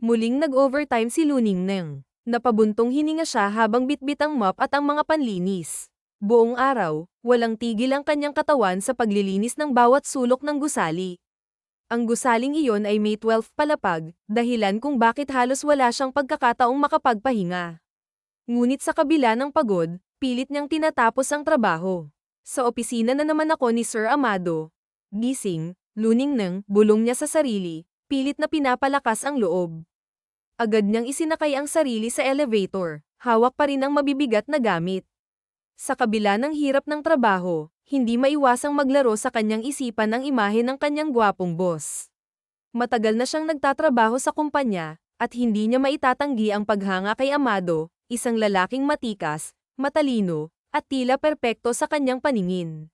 Muling nag-overtime si Luningneng. Napabuntong hininga siya habang bitbit ang mop at ang mga panlinis. Buong araw, walang tigil ang kanyang katawan sa paglilinis ng bawat sulok ng gusali. Ang gusaling iyon ay May 12 palapag, dahilan kung bakit halos wala siyang pagkakataong makapagpahinga. Ngunit sa kabila ng pagod, pilit niyang tinatapos ang trabaho. Sa opisina na naman ako ni Sir Amado. Gising, Luningneng, bulong niya sa sarili, pilit na pinapalakas ang loob. Agad niyang isinakay ang sarili sa elevator, hawak pa rin ang mabibigat na gamit. Sa kabila ng hirap ng trabaho, hindi maiwasang maglaro sa kanyang isipan ang imahe ng kanyang gwapong boss. Matagal na siyang nagtatrabaho sa kumpanya, at hindi niya maitatanggi ang paghanga kay Amado, isang lalaking matikas, matalino, at tila perpekto sa kanyang paningin.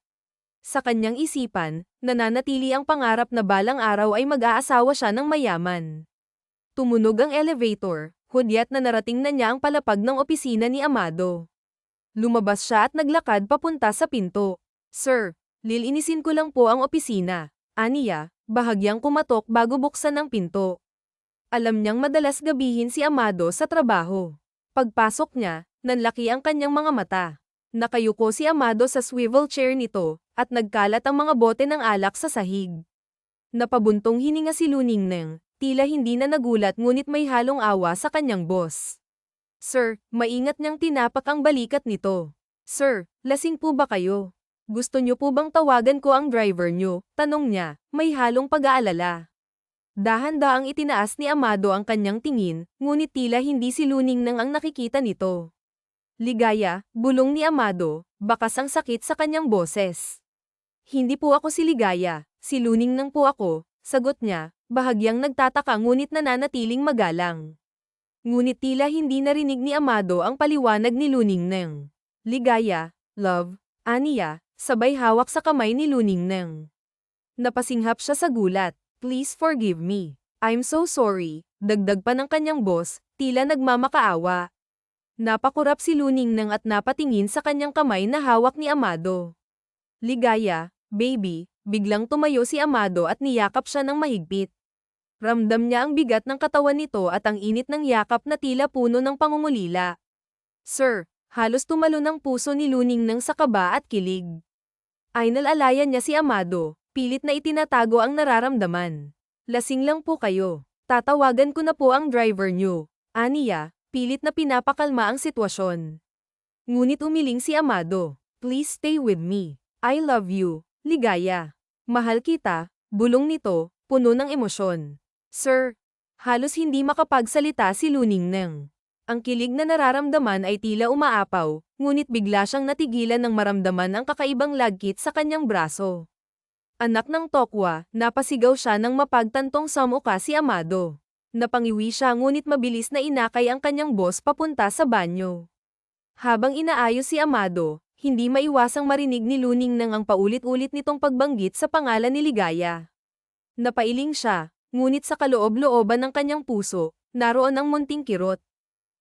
Sa kanyang isipan, nananatili ang pangarap na balang araw ay mag-aasawa siya ng mayaman. Tumunog ang elevator, hudyat na narating na niya ang palapag ng opisina ni Amado. Lumabas siya at naglakad papunta sa pinto. Sir, lilinisin ko lang po ang opisina. Aniya, bahagyang kumatok bago buksan ang pinto. Alam niyang madalas gabihin si Amado sa trabaho. Pagpasok niya, nanlaki ang kanyang mga mata. Nakayuko si Amado sa swivel chair nito, at nagkalat ang mga bote ng alak sa sahig. Napabuntong hininga si Luningneng, tila hindi na nagulat ngunit may halong awa sa kanyang boss. Sir, maingat niyang tinapak ang balikat nito. Sir, lasing po ba kayo? Gusto niyo po bang tawagan ko ang driver niyo? Tanong niya, may halong pag-aalala. Dahan-daang itinaas ni Amado ang kanyang tingin, ngunit tila hindi si Luningneng ang nakikita nito. Ligaya, bulong ni Amado, bakas ang sakit sa kanyang boses. Hindi po ako si Ligaya, si Luningneng po ako, sagot niya, bahagyang nagtataka ngunit nananatiling magalang. Ngunit tila hindi narinig ni Amado ang paliwanag ni Luningneng. Ligaya, love, Aniya, sabay hawak sa kamay ni Luningneng. Napasinghap siya sa gulat. Please forgive me. I'm so sorry, dagdag pa ng kanyang boss, tila nagmamakaawa. Napakurap si Luningneng at napatingin sa kanyang kamay na hawak ni Amado. Ligaya, baby, biglang tumayo si Amado at niyakap siya ng mahigpit. Ramdam niya ang bigat ng katawan nito at ang init ng yakap na tila puno ng pangungulila. Sir, halos tumalo ng puso ni Luningneng sa kaba at kilig. Inalalayan niya si Amado, pilit na itinatago ang nararamdaman. Lasing lang po kayo. Tatawagan ko na po ang driver niyo. Aniya, pilit na pinapakalma ang sitwasyon. Ngunit umiling si Amado. Please stay with me. I love you, Ligaya. Mahal kita, bulong nito, puno ng emosyon. Sir, halos hindi makapagsalita si Luningneng. Ang kilig na nararamdaman ay tila umaapaw, ngunit bigla siyang natigilan nang maramdaman ang kakaibang lagkit sa kanyang braso. Anak ng tokwa, napasigaw siya nang mapagtantong samuka si Amado. Napangiwi siya ngunit mabilis na inakay ang kanyang boss papunta sa banyo. Habang inaayos si Amado, hindi maiwasang marinig ni Luningneng ang paulit-ulit nitong pagbanggit sa pangalan ni Ligaya. Napailing siya, ngunit sa kaloob-looban ng kanyang puso, naroon ang munting kirot.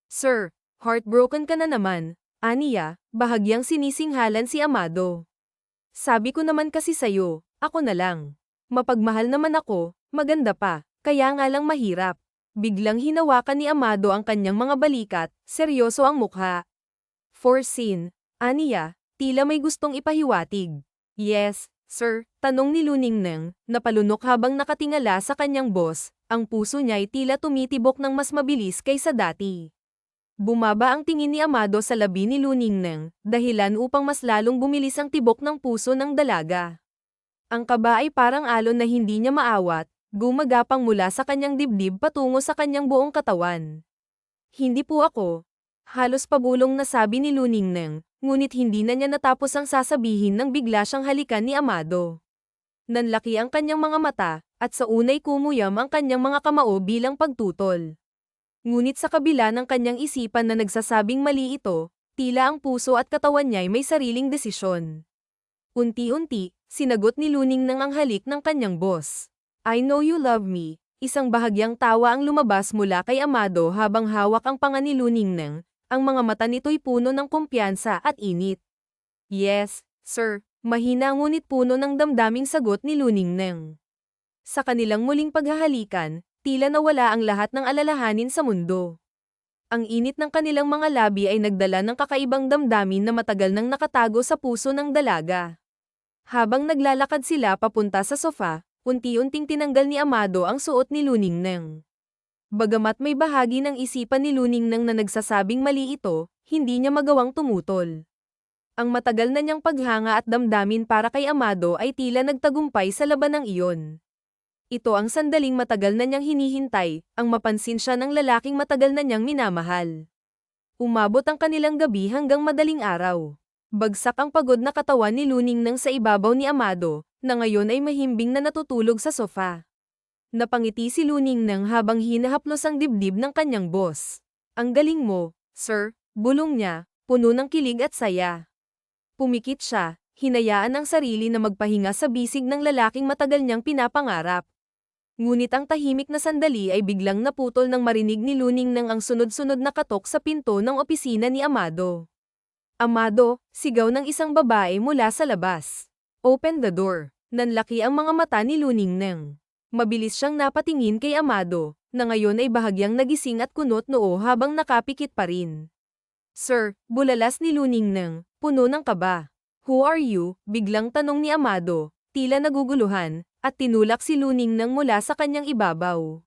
Sir, heartbroken ka na naman, Aniya, bahagyang sinisinghalan si Amado. Sabi ko naman kasi sayo, ako na lang. Mapagmahal naman ako, maganda pa, kaya nga lang mahirap. Biglang hinawakan ni Amado ang kanyang mga balikat, seryoso ang mukha. For scene, Aniya, tila may gustong ipahiwatig. Yes, sir, tanong ni Luningneng, napalunok habang nakatingala sa kanyang boss, ang puso niya'y tila tumitibok ng mas mabilis kaysa dati. Bumaba ang tingin ni Amado sa labi ni Luningneng, dahilan upang mas lalong bumilis ang tibok ng puso ng dalaga. Ang kaba ay parang alon na hindi niya maawat, gumagapang mula sa kanyang dibdib patungo sa kanyang buong katawan. Hindi po ako. Halos pabulong na sabi ni Luningneng, ngunit hindi na niya natapos ang sasabihin nang bigla siyang halikan ni Amado. Nanlaki ang kanyang mga mata, at sa unay kumuyam ang kanyang mga kamao bilang pagtutol. Ngunit sa kabila ng kanyang isipan na nagsasabing mali ito, tila ang puso at katawan niya'y may sariling desisyon. Unti-unti, sinagot ni Luningneng ang halik ng kanyang boss. I know you love me. Isang bahagyang tawa ang lumabas mula kay Amado habang hawak ang panga ni Luningneng. Ang mga mata nito'y puno ng kumpiyansa at init. Yes, sir, mahina ngunit puno ng damdaming sagot ni Luningneng. Sa kanilang muling paghahalikan, tila nawala ang lahat ng alalahanin sa mundo. Ang init ng kanilang mga labi ay nagdala ng kakaibang damdamin na matagal nang nakatago sa puso ng dalaga. Habang naglalakad sila papunta sa sofa, unti-unting tinanggal ni Amado ang suot ni Luningnang. Bagamat may bahagi ng isipan ni Luningnang na nagsasabing mali ito, hindi niya magawang tumutol. Ang matagal na niyang paghanga at damdamin para kay Amado ay tila nagtagumpay sa labanang iyon. Ito ang sandaling matagal na niyang hinihintay, ang mapansin siya ng lalaking matagal na niyang minamahal. Umabot ang kanilang gabi hanggang madaling araw. Bagsak ang pagod na katawan ni Luningnang sa ibabaw ni Amado, na ngayon ay mahimbing na natutulog sa sofa. Napangiti si Luningnang habang hinahaplos ang dibdib ng kanyang boss. Ang galing mo, sir, bulong niya, puno ng kilig at saya. Pumikit siya, hinayaan ang sarili na magpahinga sa bisig ng lalaking matagal niyang pinapangarap. Ngunit ang tahimik na sandali ay biglang naputol nang marinig ni Luningnang ang sunod-sunod na katok sa pinto ng opisina ni Amado. Amado, sigaw ng isang babae mula sa labas. Open the door. Nanlaki ang mga mata ni Luningnang. Mabilis siyang napatingin kay Amado, na ngayon ay bahagyang nagising at kunot noo habang nakapikit pa rin. Sir, bulalas ni Luningnang, puno ng kaba. Who are you? Biglang tanong ni Amado, tila naguguluhan, at tinulak si Luningnang mula sa kanyang ibabaw.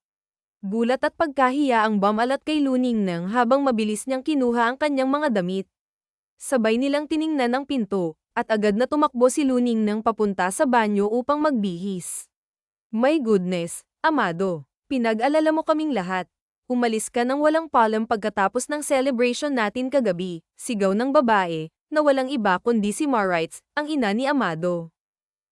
Gulat at pagkahiya ang bumalat kay Luningnang habang mabilis niyang kinuha ang kanyang mga damit. Sabay nilang tiningnan ang pinto, at agad na tumakbo si Luningnang papunta sa banyo upang magbihis. My goodness, Amado, pinag-alala mo kaming lahat. Umalis ka nang walang paalam pagkatapos ng celebration natin kagabi, sigaw ng babae, na walang iba kundi si Maritz, ang ina ni Amado.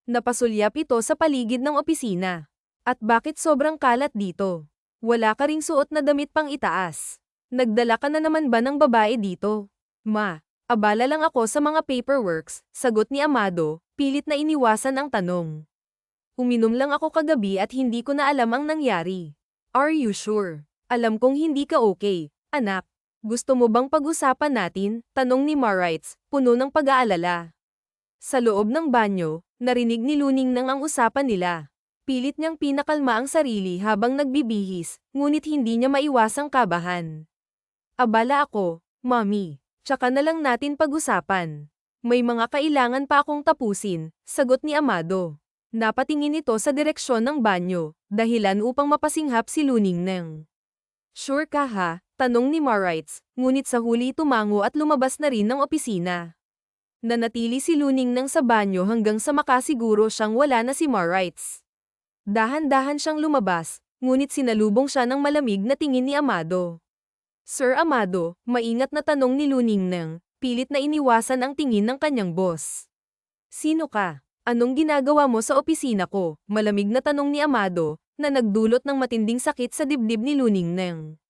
Napasulyap ito sa paligid ng opisina. At bakit sobrang kalat dito? Wala ka ring suot na damit pang itaas. Nagdala ka na naman ba ng babae dito? Ma, abala lang ako sa mga paperworks, sagot ni Amado, pilit na iniwasan ang tanong. Uminom lang ako kagabi at hindi ko na alam ang nangyari. Are you sure? Alam kong hindi ka okay, anak. Gusto mo bang pag-usapan natin? Tanong ni Maritz, puno ng pag-aalala. Sa loob ng banyo, narinig ni Luningnang ang usapan nila. Pilit niyang pinakalma ang sarili habang nagbibihis, ngunit hindi niya maiwasang kabahan. Abala ako, Mommy. Tsaka na lang natin pag-usapan. May mga kailangan pa akong tapusin, sagot ni Amado. Napatingin ito sa direksyon ng banyo, dahilan upang mapasinghap si Luningnang. Sure ka ha? Tanong ni Maritz, ngunit sa huli tumango at lumabas na rin ng opisina. Nanatili si Luningnang sa banyo hanggang sa makasiguro siyang wala na si Maritz. Dahan-dahan siyang lumabas, ngunit sinalubong siya ng malamig na tingin ni Amado. Sir Amado, maingat na tanong ni Luningnang, pilit na iniwasan ang tingin ng kanyang boss. Sino ka? Anong ginagawa mo sa opisina ko? Malamig na tanong ni Amado, na nagdulot ng matinding sakit sa dibdib ni Luningnang.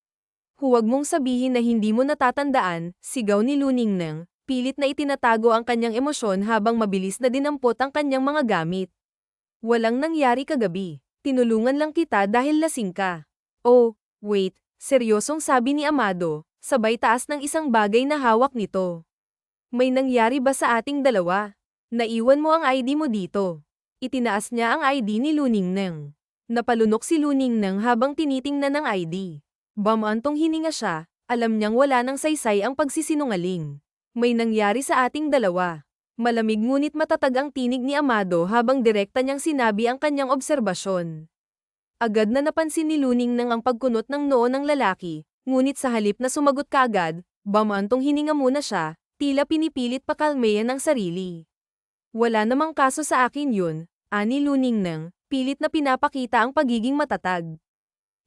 Huwag mong sabihin na hindi mo natatandaan, sigaw ni Luningnang, pilit na itinatago ang kanyang emosyon habang mabilis na dinampot ang kanyang mga gamit. Walang nangyari kagabi. Tinulungan lang kita dahil lasing ka. Oh, wait, seryosong sabi ni Amado, sabay taas ng isang bagay na hawak nito. May nangyari ba sa ating dalawa? Naiwan mo ang ID mo dito. Itinaas niya ang ID ni Luningnang. Napalunok si Luningnang habang tinitingnan ng ID. Bamantong hininga siya, alam niyang wala nang saysay ang pagsisinungaling. May nangyari sa ating dalawa. Malamig ngunit matatag ang tinig ni Amado habang direkta niyang sinabi ang kanyang obserbasyon. Agad na napansin ni Luningnang ang pagkunot ng noo ng lalaki, ngunit sa halip na sumagot kaagad, bamantong hininga muna siya, tila pinipilit pakalmayan ang sarili. Wala namang kaso sa akin yun, ani Luningnang, pilit na pinapakita ang pagiging matatag.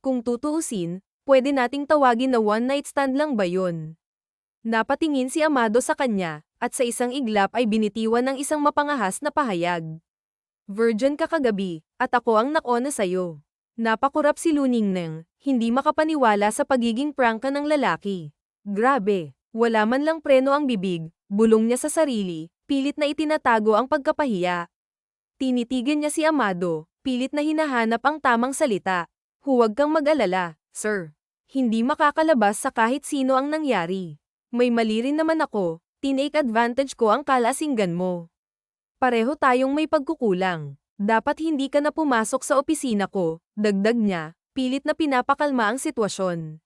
Kung tutuusin, pwede nating tawagin na one-night stand lang ba yun? Napatingin si Amado sa kanya, at sa isang iglap ay binitiwan ng isang mapangahas na pahayag. Virgin ka kagabi, at ako ang nakona sa'yo. Napakurap si Luningnang, hindi makapaniwala sa pagiging prangka ng lalaki. Grabe, wala man lang preno ang bibig, bulong niya sa sarili, pilit na itinatago ang pagkapahiya. Tinitigan niya si Amado, pilit na hinahanap ang tamang salita. Huwag kang mag-alala, sir. Hindi makakalabas sa kahit sino ang nangyari. May mali rin naman ako, tinake advantage ko ang kalasinggan mo. Pareho tayong may pagkukulang. Dapat hindi ka na pumasok sa opisina ko, dagdag niya, pilit na pinapakalma ang sitwasyon.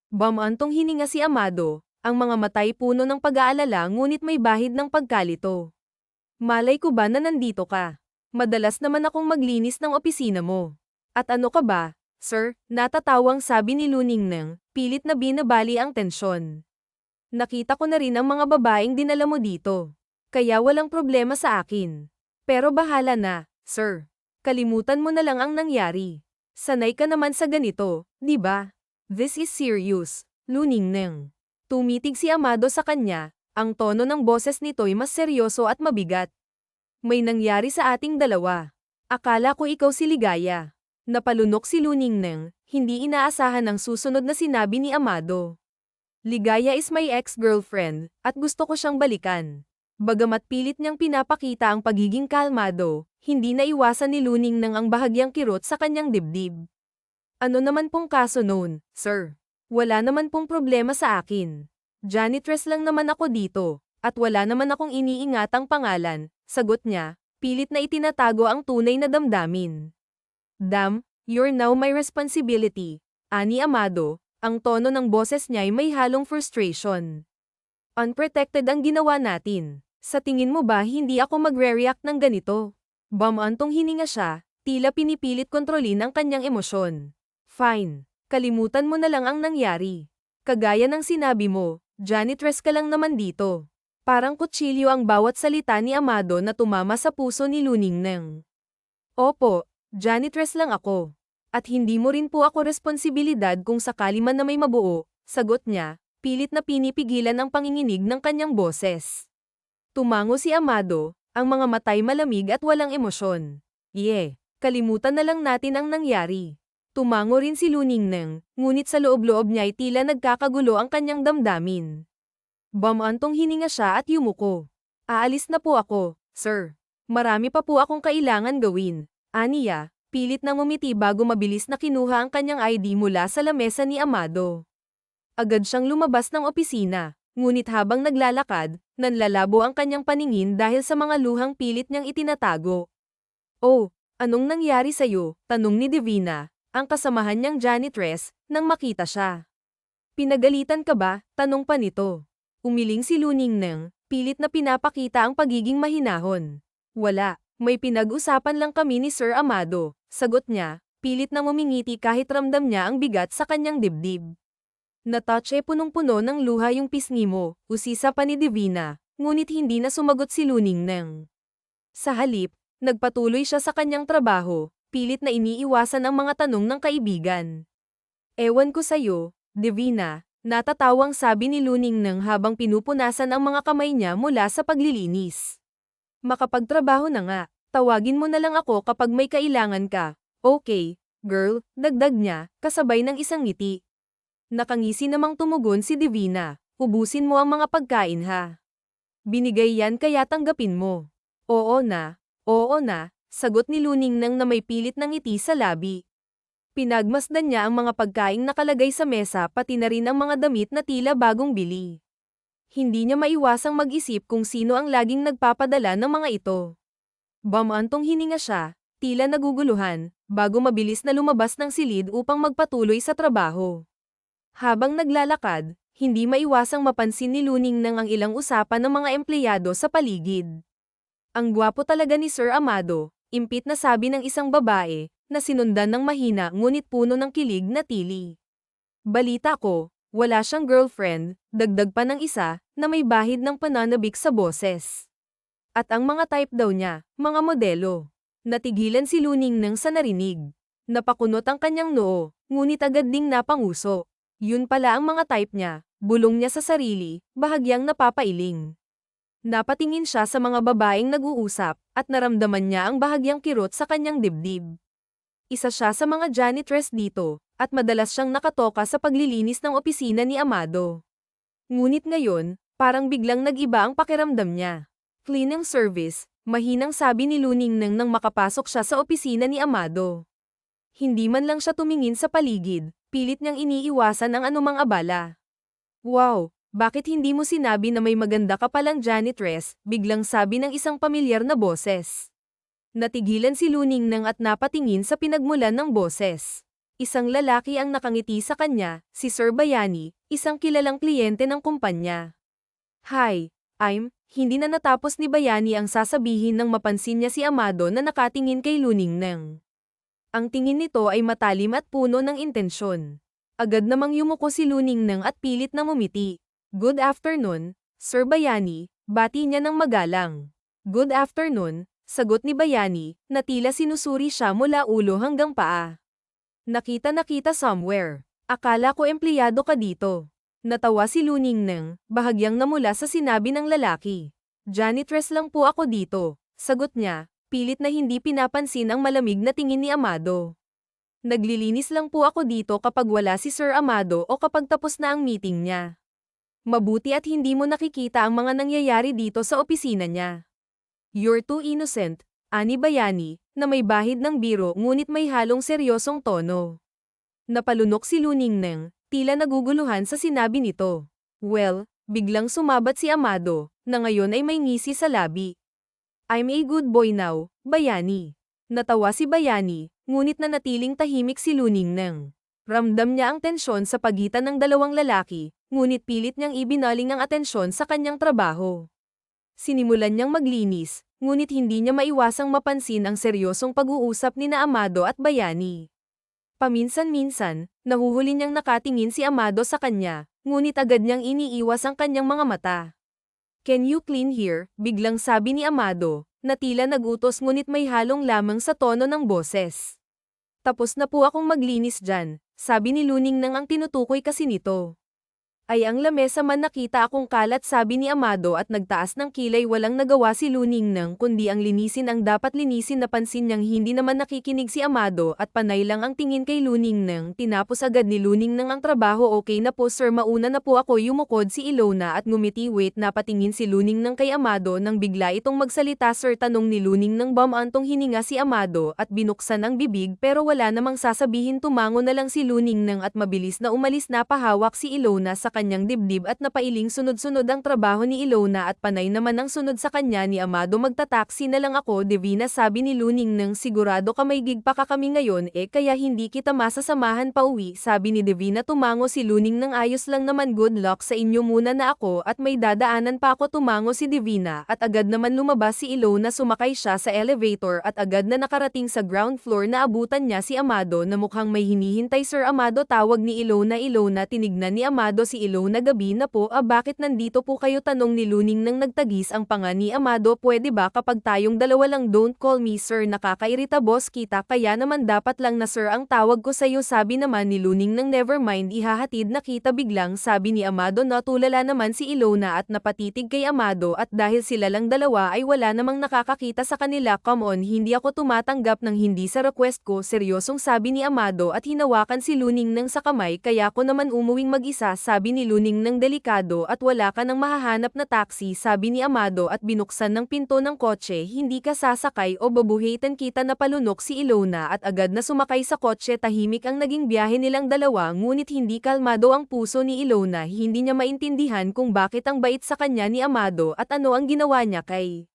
Bamantong hininga si Amado, ang mga matay puno ng pag-aalala ngunit may bahid ng pagkalito. Malay ko ba na nandito ka? Madalas naman akong maglinis ng opisina mo. At ano ka ba, sir? Natatawang sabi ni Luningneng, pilit na binabali ang tensyon. Nakita ko na rin ang mga babaeng dinala mo dito. Kaya walang problema sa akin. Pero bahala na, sir. Kalimutan mo na lang ang nangyari. Sanay ka naman sa ganito, di ba? This is serious, Luningneng. Tumitig si Amado sa kanya, ang tono ng boses nito'y mas seryoso at mabigat. May nangyari sa ating dalawa. Akala ko ikaw si Ligaya. Napalunok si Luningneng, hindi inaasahan ang susunod na sinabi ni Amado. Ligaya is my ex-girlfriend, at gusto ko siyang balikan. Bagamat pilit niyang pinapakita ang pagiging kalmado, hindi naiwasan ni Luningneng ang bahagyang kirot sa kanyang dibdib. Ano naman pong kaso noon, sir? Wala naman pong problema sa akin. Janitress lang naman ako dito, at wala naman akong iniingatang pangalan, sagot niya, pilit na itinatago ang tunay na damdamin. Damn, you're now my responsibility, ani Amado, ang tono ng boses niya'y may halong frustration. Unprotected ang ginawa natin. Sa tingin mo ba hindi ako magre-react ng ganito? Bamantong hininga siya, tila pinipilit kontrolin ang kanyang emosyon. Fine, kalimutan mo na lang ang nangyari. Kagaya ng sinabi mo, janitress ka lang naman dito. Parang kutsilyo ang bawat salita ni Amado na tumama sa puso ni Luningneng. Opo, janitress lang ako. At hindi mo rin po ako responsibilidad kung sakali man na may mabuo, sagot niya, pilit na pinipigilan ang panginginig ng kanyang boses. Tumango si Amado, ang mga matay malamig at walang emosyon. Kalimutan na lang natin ang nangyari. Tumango rin si Luningneng, ngunit sa loob-loob niya'y tila nagkakagulo ang kanyang damdamin. Bamantong hininga siya at yumuko. Aalis na po ako, sir. Marami pa po akong kailangan gawin. Aniya, pilit na ngumiti bago mabilis na kinuha ang kanyang ID mula sa lamesa ni Amado. Agad siyang lumabas ng opisina, ngunit habang naglalakad, nanlalabo ang kanyang paningin dahil sa mga luhang pilit niyang itinatago. Oh, anong nangyari sa'yo? Tanong ni Divina, ang kasamahan niyang janitress, nang makita siya. Pinagalitan ka ba? Tanong pa nito. Umiling si Luningneng, pilit na pinapakita ang pagiging mahinahon. Wala, may pinag-usapan lang kami ni Sir Amado, sagot niya, pilit na ngumingiti kahit ramdam niya ang bigat sa kanyang dibdib. Natouch punong-puno ng luha yung pisngi mo, usisa pa ni Divina, ngunit hindi na sumagot si Luningneng. Sa halip, nagpatuloy siya sa kanyang trabaho, pilit na iniiwasan ang mga tanong ng kaibigan. Ewan ko sa'yo, Divina, natatawang sabi ni Luningneng habang pinupunasan ang mga kamay niya mula sa paglilinis. Makapagtrabaho na nga, tawagin mo na lang ako kapag may kailangan ka. Okay, girl, dagdag niya, kasabay ng isang ngiti. Nakangisi namang tumugon si Divina, ubusin mo ang mga pagkain ha. Binigay yan kaya tanggapin mo. Oo na, sagot ni Luningneng na may pilit ng ngiti sa labi. Pinagmasdan niya ang mga pagkaing nakalagay sa mesa pati na rin ang mga damit na tila bagong bili. Hindi niya maiwasang mag-isip kung sino ang laging nagpapadala ng mga ito. Bamantong hininga siya, tila naguguluhan, bago mabilis na lumabas ng silid upang magpatuloy sa trabaho. Habang naglalakad, hindi maiwasang mapansin ni Luningneng ang ilang usapan ng mga empleyado sa paligid. Ang gwapo talaga ni Sir Amado, impit na sabi ng isang babae, na sinundan ng mahina ngunit puno ng kilig na tili. Balita ko, wala siyang girlfriend, dagdag pa ng isa, na may bahid ng pananabik sa boses. At ang mga type daw niya, mga modelo. Natigilan si Luningneng sa narinig. Napakunot ang kanyang noo, ngunit agad ding napanguso. Yun pala ang mga type niya, bulong niya sa sarili, bahagyang napapailing. Napatingin siya sa mga babaeng nag-uusap, at naramdaman niya ang bahagyang kirot sa kanyang dibdib. Isa siya sa mga janitress dito, at madalas siyang nakatoka sa paglilinis ng opisina ni Amado. Ngunit ngayon, parang biglang nag-iba ang pakiramdam niya. Cleaning service, mahinang sabi ni Luningneng nang makapasok siya sa opisina ni Amado. Hindi man lang siya tumingin sa paligid, pilit niyang iniiwasan ang anumang abala. Wow, bakit hindi mo sinabi na may maganda ka palang janitress? Biglang sabi ng isang pamilyar na boses. Natigilan si Luningneng at napatingin sa pinagmulan ng boses. Isang lalaki ang nakangiti sa kanya, si Sir Bayani, isang kilalang kliyente ng kumpanya. Hi, hindi na natapos ni Bayani ang sasabihin nang mapansin niya si Amado na nakatingin kay Luningnang. Ang tingin nito ay matalim at puno ng intensyon. Agad namang yumuko si Luningnang at pilit na ngumiti. Good afternoon, Sir Bayani, bati niya ng magalang. Good afternoon, sagot ni Bayani, na tila sinusuri siya mula ulo hanggang paa. Nakita somewhere. Akala ko empleyado ka dito. Natawa si Luningnang, bahagyang namula sa sinabi ng lalaki. Janitress lang po ako dito, sagot niya, pilit na hindi pinapansin ang malamig na tingin ni Amado. Naglilinis lang po ako dito kapag wala si Sir Amado o kapag tapos na ang meeting niya. Mabuti at hindi mo nakikita ang mga nangyayari dito sa opisina niya. You're too innocent, ani Bayani, na may bahid ng biro ngunit may halong seryosong tono. Napalunok si Luningnang, tila naguguluhan sa sinabi nito. Well, biglang sumabat si Amado, na ngayon ay may ngisi sa labi. I'm a good boy now, Bayani. Natawa si Bayani, ngunit nanatiling tahimik si Luningnang. Ramdam niya ang tensyon sa pagitan ng dalawang lalaki, ngunit pilit niyang ibinaling ang atensyon sa kanyang trabaho. Sinimulan niyang maglinis, ngunit hindi niya maiwasang mapansin ang seryosong pag-uusap ni na Amado at Bayani. Paminsan-minsan, nahuhuli niyang nakatingin si Amado sa kanya, ngunit agad niyang iniiwas ang kanyang mga mata. Can you clean here? Biglang sabi ni Amado, na tila nagutos ngunit may halong lamang sa tono ng boses. Tapos na po akong maglinis dyan, sabi ni Luningnang ang tinutukoy kasi nito. Ay ang lamesa man nakita akong kalat sabi ni Amado at nagtaas ng kilay walang nagawa si Luningnang kundi ang linisin ang dapat linisin napansin niyang hindi naman nakikinig si Amado at panay lang ang tingin kay Luningnang tinapos agad ni Luningnang ang trabaho okay na po sir mauna na po ako yumukod si Ilona at ngumiti wait napatingin si Luningnang kay Amado nang bigla itong magsalita sir tanong ni Luningnang bumantong hininga si Amado at binuksan ang bibig pero wala namang sasabihin tumango na lang si Luningnang at mabilis na umalis napahawak si Ilona sa kanyang dibdib at napailing sunod-sunod ang trabaho ni Ilona at panay naman ang sunod sa kanya ni Amado magtataksi na lang ako Divina sabi ni Luningnang sigurado ka may gig pa ka kami ngayon kaya hindi kita masasamahan pa uwi sabi ni Divina tumango si Luningnang ayos lang naman good luck sa inyo muna na ako at may dadaanan pa ako tumango si Divina at agad naman lumabas si Ilona sumakay siya sa elevator at agad na nakarating sa ground floor na abutan niya si Amado na mukhang may hinihintay Sir Amado tawag ni Ilona tinignan ni Amado si Ilona gabi na po bakit nandito po kayo tanong ni Luningnang nagtagis ang panga ni Amado pwede ba kapag tayong dalawa lang don't call me sir nakakairita boss kita kaya naman dapat lang na sir ang tawag ko sa'yo sabi naman ni Luningnang never mind ihahatid na kita biglang sabi ni Amado natulala naman si Ilona at napatitig kay Amado at dahil sila lang dalawa ay wala namang nakakakita sa kanila come on hindi ako tumatanggap ng hindi sa request ko seryosong sabi ni Amado at hinawakan si Luningnang sa kamay kaya ko naman umuwing mag-isa sabi ni Luningnang delikado at wala ka nang mahahanap na taxi sabi ni Amado at binuksan ng pinto ng kotse hindi ka sasakay o babuhitan kita na palunok si Ilona at agad na sumakay sa kotse tahimik ang naging biyahe nilang dalawa ngunit hindi kalmado ang puso ni Ilona hindi niya maintindihan kung bakit ang bait sa kanya ni Amado at ano ang ginawa niya kay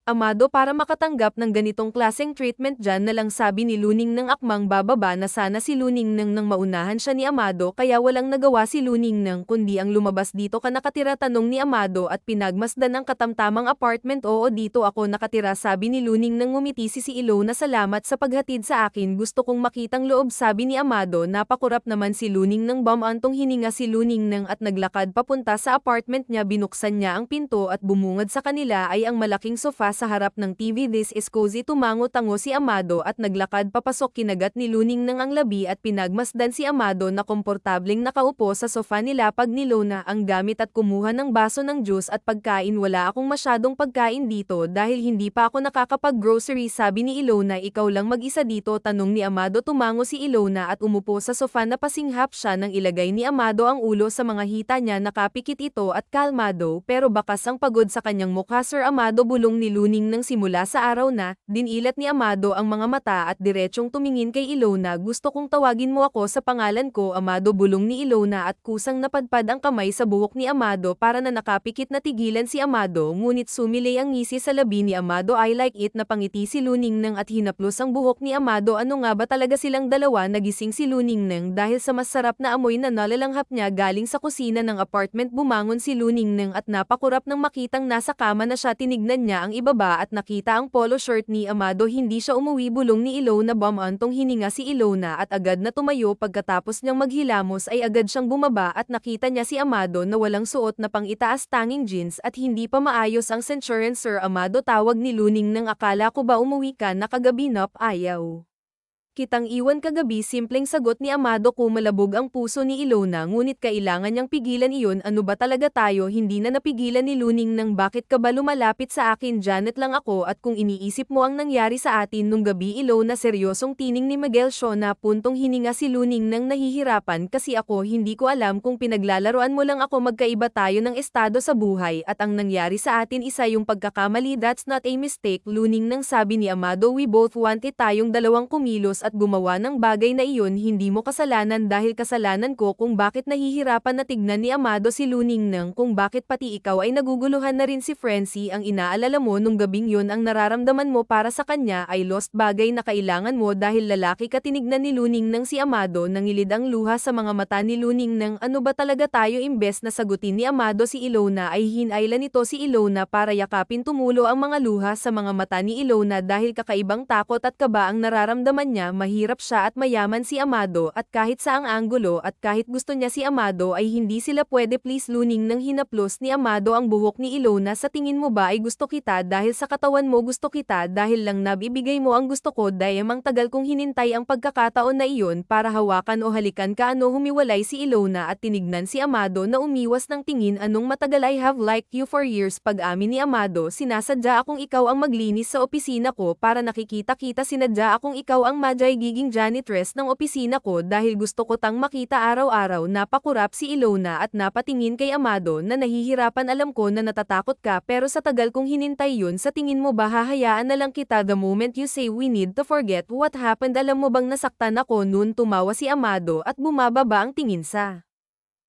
Amado para makatanggap ng ganitong klaseng treatment dyan na lang sabi ni Luningnang akmang bababa na sana si Luningnang nang maunahan siya ni Amado kaya walang nagawa si Luningnang kundi ang lumabas dito ka nakatira tanong ni Amado at pinagmasdan ang katamtamang apartment oo dito ako nakatira sabi ni Luningnang ngumiti si Ilona salamat sa paghatid sa akin gusto kong makitang loob sabi ni Amado napakurap naman si Luningnang bumantong hininga si Luningnang at naglakad papunta sa apartment niya binuksan niya ang pinto at bumungad sa kanila ay ang malaking sofa sa harap ng TV this is cozy tumango-tango si Amado at naglakad papasok kinagat ni Luningnang ang labi at pinagmasdan si Amado na komportableng nakaupo sa sofa nilapag ni Lona ang gamit at kumuha ng baso ng juice at pagkain wala akong masyadong pagkain dito dahil hindi pa ako nakakapag-grocery sabi ni Ilona ikaw lang mag-isa dito tanong ni Amado tumango si Ilona at umupo sa sofa na pasinghap siya nang ilagay ni Amado ang ulo sa mga hita niya nakapikit ito at kalmado pero bakas ang pagod sa kanyang mukha Sir Amado bulong ni Luning nang simula sa araw na, dinilat ni Amado ang mga mata at diretsong tumingin kay Ilona. Gusto kong tawagin mo ako sa pangalan ko, Amado, bulong ni Ilona at kusang napadpad ang kamay sa buhok ni Amado para na nakapikit na tigilan si Amado, ngunit sumilay ang ngisi sa labi ni Amado. I like it, napangiti si Luning nang at hinaplos ang buhok ni Amado. Ano nga ba talaga silang dalawa? Nagising si Luning nang dahil sa masarap na amoy na nalalanghap niya galing sa kusina ng apartment. Bumangon si Luning nang at napakurap nang makitang nasa kama na siya. Tinignan niya ang ibaba at nakita ang polo shirt ni Amado. Hindi siya umuwi, bulong ni Ilona. Bumantong hininga si Ilona at agad na tumayo. Pagkatapos niyang maghilamos ay agad siyang bumaba at nakita niya si Amado na walang suot na pang-itaas tanging jeans at hindi pa maayos ang sensuran. Sir Amado, tawag ni Luning nang, akala ko ba umuwi ka na kagabi? Nop, ayaw kitang iwan kagabi, simpleng sagot ni Amado. Kumalabog ang puso ni Ilona, ngunit kailangan niyang pigilan iyon. Ano ba talaga tayo? Hindi na napigilan ni Luning nang, bakit ka ba lumalapit sa akin? Janet lang ako at kung iniisip mo ang nangyari sa atin nung gabi. Ilona, seryosong tining ni Miguel. Shona, puntong hininga si Luning nang nahihirapan. Kasi ako, hindi ko alam kung pinaglalaroan mo lang ako. Magkaiba tayo ng estado sa buhay at ang nangyari sa atin isa yung pagkakamali. That's not a mistake, Luning nang sabi ni Amado. We both wanted tayong dalawang kumilos at gumawa ng bagay na iyon. Hindi mo kasalanan dahil kasalanan ko kung bakit nahihirapan na. Tignan ni Amado si Luning nang kung bakit pati ikaw ay naguguluhan na rin. Si Frenzy ang inaalala mo nung gabing yun. Ang nararamdaman mo para sa kanya ay lost bagay na kailangan mo dahil lalaki ka. Tinignan ni Luning nang si Amado, nangilid ang luha sa mga mata ni Luning nang, ano ba talaga tayo? Imbes na sagutin ni Amado si Ilona ay hinailan nito si Ilona para yakapin. Tumulo ang mga luha sa mga mata ni Ilona dahil kakaibang takot at kaba ang nararamdaman niya. Mahirap siya at mayaman si Amado at kahit saang anggulo at kahit gusto niya si Amado ay hindi sila pwede. Please, Luning nang hinaplos ni Amado ang buhok ni Ilona. Sa tingin mo ba ay gusto kita dahil sa katawan mo? Gusto kita dahil lang nabibigay mo ang gusto ko. Dayamang tagal kong hinintay ang pagkakataon na iyon para hawakan o halikan ka. Ano? Humiwalay si Ilona at tinignan si Amado na umiwas ng tingin. Anong matagal? I have liked you for years. Pag-amin ni Amado, sinasadya akong ikaw ang maglinis sa opisina ko para nakikita kita. Sinadya akong ikaw ang giging janitress ng opisina ko dahil gusto ko tang makita araw-araw. Napakurap si Ilona at napatingin kay Amado na nahihirapan. Alam ko na natatakot ka pero sa tagal kong hinintay yun, sa tingin mo ba hahayaan na lang kita? The moment you say we need to forget what happened, alam mo bang nasaktan ako noon? Tumawa si Amado at bumababa ang tingin sa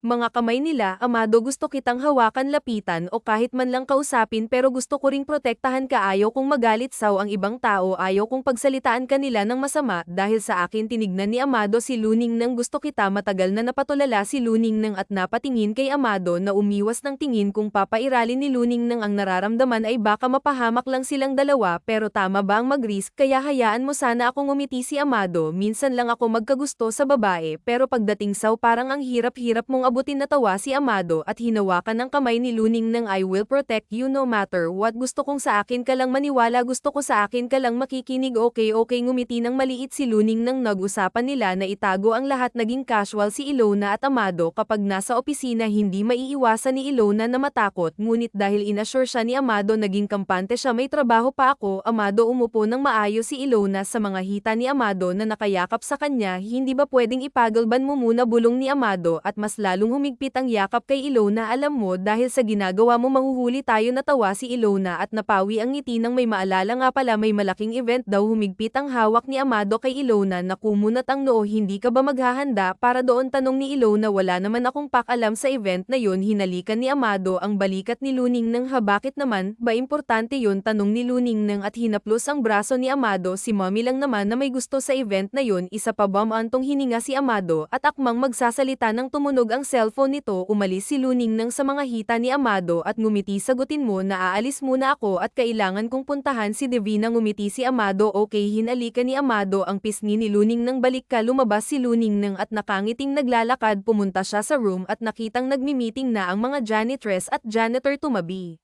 mga kamay nila. Amado, gusto kitang hawakan, lapitan o kahit man lang kausapin pero gusto ko ring protektahan ka. Ayaw kong magalit saw ang ibang tao, ayaw kong pagsalitaan ka nila ng masama dahil sa akin. Tinignan ni Amado si Luning nang, gusto kita. Matagal na napatulala si Luning nang at napatingin kay Amado na umiwas ng tingin. Kung papairalin ni Luning nang ang nararamdaman ay baka mapahamak lang silang dalawa, pero tama ba ang mag-risk? Kaya hayaan mo sana akong umiti si Amado. Minsan lang ako magkagusto sa babae pero pagdating saw parang ang hirap-hirap mong abutin. Natawa si Amado at hinawakan ng kamay ni Luning nang, I will protect you no matter what. Gusto kong sa akin ka lang maniwala, gusto ko sa akin ka lang makikinig. Okay, ngumiti ng maliit si Luning nang nag-usapan nila na itago ang lahat. Naging casual si Ilona at Amado kapag nasa opisina. Hindi maiiwasan ni Ilona na matakot, ngunit dahil inassure siya ni Amado, naging kampante siya. May trabaho pa ako. Amado, umupo ng maayos si Ilona sa mga hita ni Amado na nakayakap sa kanya. Hindi ba pwedeng ipagalban mo muna, bulong ni Amado at mas lalong humigpit ang yakap kay Ilona. Alam mo, dahil sa ginagawa mo mahuhuli tayo. Natawa si Ilona at napawi ang ngiti nang may maalala nga pala may malaking event daw. Humigpit ang hawak ni Amado kay Ilona na kumunat ang noo. Hindi ka ba maghahanda para doon? Tanong ni Ilona. Wala naman akong pakalam sa event na yun. Hinalikan ni Amado ang balikat ni Luning nang, ha, bakit naman ba importante yun? Tanong ni Luning nang at hinaplos ang braso ni Amado. Si mommy lang naman na may gusto sa event na yun. Isa pa ba? Antong hininga si Amado at akmang magsasalita nang tumunog ang cellphone nito. Umalis si Luning nang sa mga hita ni Amado at ngumiti. Sagutin mo na aalis muna ako at kailangan kong puntahan si Divina. Ngumiti si Amado. Okay, hinalikan ni Amado ang pisngi ni Luning nang, balik ka. Lumabas si Luning nang at nakangiting naglalakad. Pumunta siya sa room at nakitang nagmi-meeting na ang mga janitress at janitor. Tumabi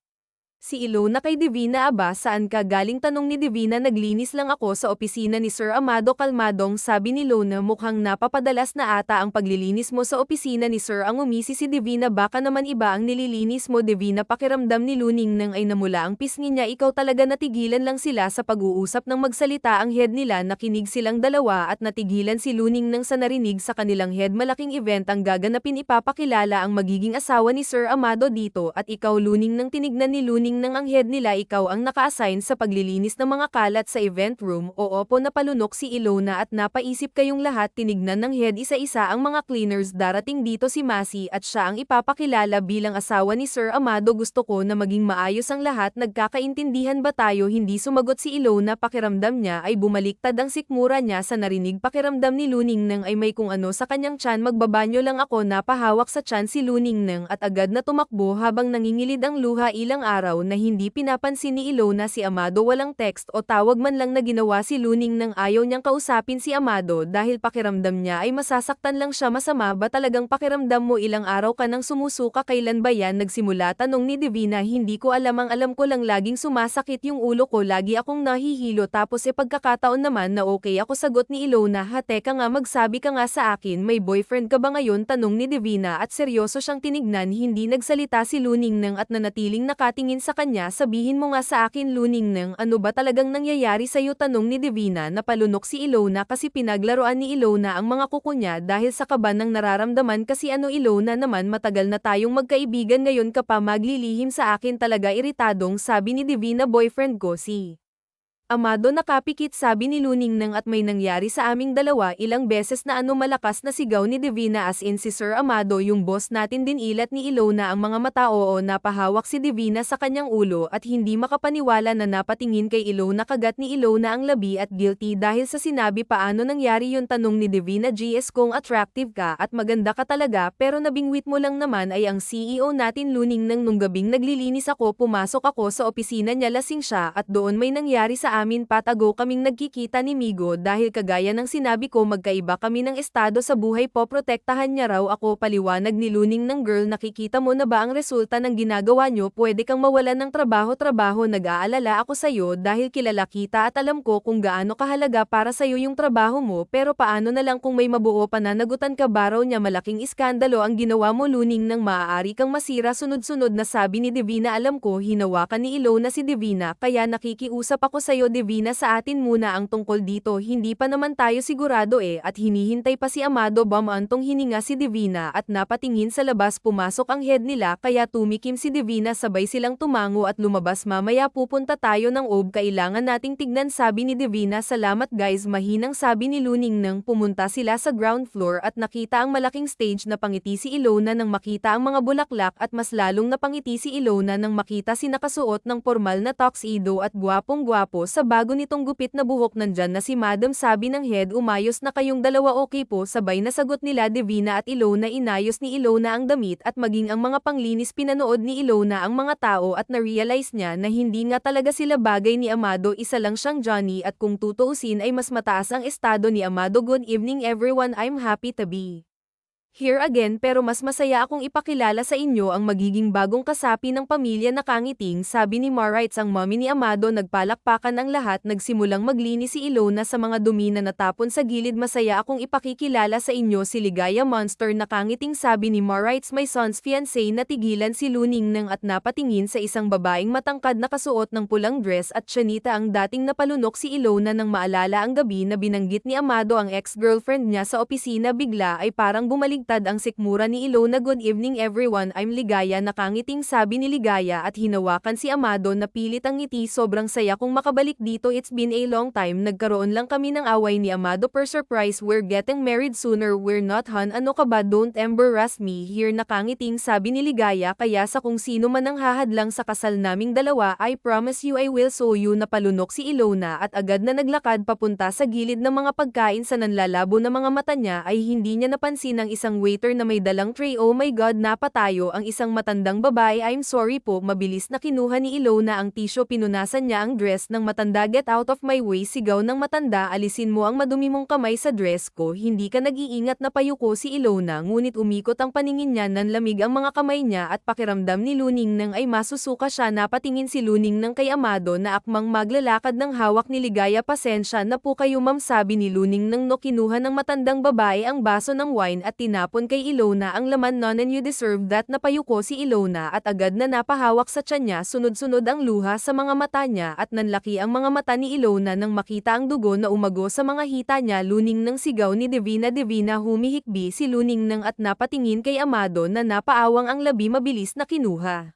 si Ilona kay Divina. Aba, saan ka galing? Tanong ni Divina. Naglinis lang ako sa opisina ni Sir Amado. Kalmadong sabi ni Ilona. Mukhang napapadalas na ata ang paglilinis mo sa opisina ni Sir. Ang umisi si Divina. Baka naman iba ang nililinis mo, Divina. Pakiramdam ni Luning nang ay namula ang pisngi niya. Ikaw talaga. Natigilan lang sila sa pag-uusap ng magsalita ang head nila. Nakinig silang dalawa at natigilan si Luning nang sa narinig sa kanilang head. Malaking event ang gaganapin. Ipapakilala ang magiging asawa ni Sir Amado dito at ikaw, Luning nang tinignan ni Luning Luning nang ang head nila ikaw ang naka-assign sa paglilinis ng mga kalat sa event room o opo napalunok si Ilona at napaisip kayong lahat tinignan ng head isa-isa ang mga cleaners darating dito si Masi at siya ang ipapakilala bilang asawa ni Sir Amado gusto ko na maging maayos ang lahat nagkakaintindihan ba tayo hindi sumagot si Ilona pakiramdam niya ay bumaliktad ang sikmura niya sa narinig pakiramdam ni Luning nang ay may kung ano sa kanyang tiyan magbabanyo lang ako napahawak sa tiyan si Luning nang at agad na tumakbo habang nangingilid ang luha ilang araw na hindi pinapansin ni Ilona si Amado walang text o tawag man lang na ginawa si Luning nang ayaw niyang kausapin si Amado dahil pakiramdam niya ay masasaktan lang siya masama ba talagang pakiramdam mo ilang araw ka nang sumusuka kailan ba yan nagsimula tanong ni Divina hindi ko alam ang alam ko lang laging sumasakit yung ulo ko lagi akong nahihilo tapos pagkakataon naman na okay ako sagot ni Ilona ha teka nga magsabi ka nga sa akin may boyfriend ka ba ngayon tanong ni Divina at seryoso siyang tinignan hindi nagsalita si Luning nang at nanatiling nakatingin sa kanya sabihin mo nga sa akin Luning nang ano ba talagang nangyayari sa'yo tanong ni Divina napalunok si Ilona kasi pinaglaruan ni Ilona ang mga kuko niya dahil sa kaba ng nararamdaman kasi ano Ilona naman matagal na tayong magkaibigan ngayon ka pa maglilihim sa akin talaga iritadong sabi ni Divina boyfriend ko si Amado nakapikit sabi ni Luning nang at may nangyari sa aming dalawa ilang beses na ano malakas na sigaw ni Divina as in si Sir Amado yung boss natin din ilat ni Ilona ang mga mata oo napahawak si Divina sa kanyang ulo at hindi makapaniwala na napatingin kay Ilona kagat ni Ilona ang labi at guilty dahil sa sinabi paano nangyari yung tanong ni Divina GS kung attractive ka at maganda ka talaga pero nabingwit mo lang naman ay ang CEO natin Luning nang nung gabing naglilinis ako pumasok ako sa opisina niya lasing siya at doon may nangyari sa amin patago kaming nagkikita ni Migo dahil kagaya ng sinabi ko magkaiba kami ng estado sa buhay poprotektahan niya raw ako paliwanag ni Luning ng girl nakikita mo na ba ang resulta ng ginagawa nyo pwede kang mawalan ng trabaho nag-aalala ako sa'yo dahil kilala kita at alam ko kung gaano kahalaga para sa'yo yung trabaho mo pero paano na lang kung may mabuo pananagutan ka ba raw niya malaking iskandalo ang ginawa mo Luning nang maaari kang masira sunod-sunod na sabi ni Divina alam ko hinawakan ni Ilona si Divina kaya nakikiusap ako sa'yo Divina sa atin muna ang tungkol dito hindi pa naman tayo sigurado at hinihintay pa si Amado antong hininga si Divina at napatingin sa labas pumasok ang head nila kaya tumikim si Divina sabay silang tumango at lumabas mamaya pupunta tayo ng OB kailangan nating tignan sabi ni Divina salamat guys mahinang sabi ni Luning nang pumunta sila sa ground floor at nakita ang malaking stage na pangiti si Ilona nang makita ang mga bulaklak at mas lalong napangiti si Ilona nang makita si nakasuot ng formal na tuxedo at gwapong-gwapo sa bago nitong gupit na buhok nandyan na si Madam sabi ng head umayos na kayong dalawa okay po sabay na sagot nila Divina at Ilona inayos ni Ilona ang damit at maging ang mga panglinis pinanood ni Ilona ang mga tao at na-realize niya na hindi nga talaga sila bagay ni Amado isa lang siyang Johnny at kung tutuusin ay mas mataas ang estado ni Amado good evening everyone I'm happy to be here again pero mas masaya akong ipakilala sa inyo ang magiging bagong kasapi ng pamilya na kangiting sabi ni Marites ang mommy ni Amado nagpalakpakan ang lahat nagsimulang maglinis si Ilona sa mga dumi na natapon sa gilid masaya akong ipakikilala sa inyo si Ligaya Monster na kangiting sabi ni Marites my son's fiancé natigilan si Luning nang at napatingin sa isang babaeng matangkad na kasuot ng pulang dress at tsanita ang dating napalunok si Ilona nang maalala ang gabi na binanggit ni Amado ang ex-girlfriend niya sa opisina bigla ay parang bumalik ang sikmura ni Ilona good evening everyone I'm Ligaya nakangiting sabi ni Ligaya at hinawakan si Amado na pilit ang ngiti sobrang saya kong makabalik dito it's been a long time nagkaroon lang kami ng away ni Amado per surprise we're getting married sooner we're not hun ano ka ba don't embarrass me here nakangiting sabi ni Ligaya kaya sa kung sino man ang hahadlang sa kasal naming dalawa I promise you I will show you napalunok si Ilona at agad na naglakad papunta sa gilid ng mga pagkain sa nanlalabo na mga mata niya ay hindi niya napansin ang isang waiter na may dalang tray oh my god napatayo ang isang matandang babae I'm sorry po mabilis na kinuha ni Ilona ang tissue pinunasan niya ang dress ng matanda get out of my way sigaw ng matanda alisin mo ang madumi mong kamay sa dress ko hindi ka nag-iingat na payuko si Ilona ngunit umikot ang paningin niya nanlamig ang mga kamay niya at pakiramdam ni Luning nang ay masusuka siya napatingin si Luning nang kay Amado na akmang maglalakad ng hawak ni Ligaya pasensya na po kayo ma'am sabi ni Luning nang kinuha ng matandang babae ang baso ng wine at tinapon kay Ilona ang laman non and you deserve that napayuko si Ilona at agad na napahawak sa tiyan niya sunod-sunod ang luha sa mga mata niya at nanlaki ang mga mata ni Ilona nang makita ang dugo na umago sa mga hita niya Luning nang sigaw ni Divina humihikbi si Luning nang at napatingin kay Amado na napaawang ang labi mabilis na kinuha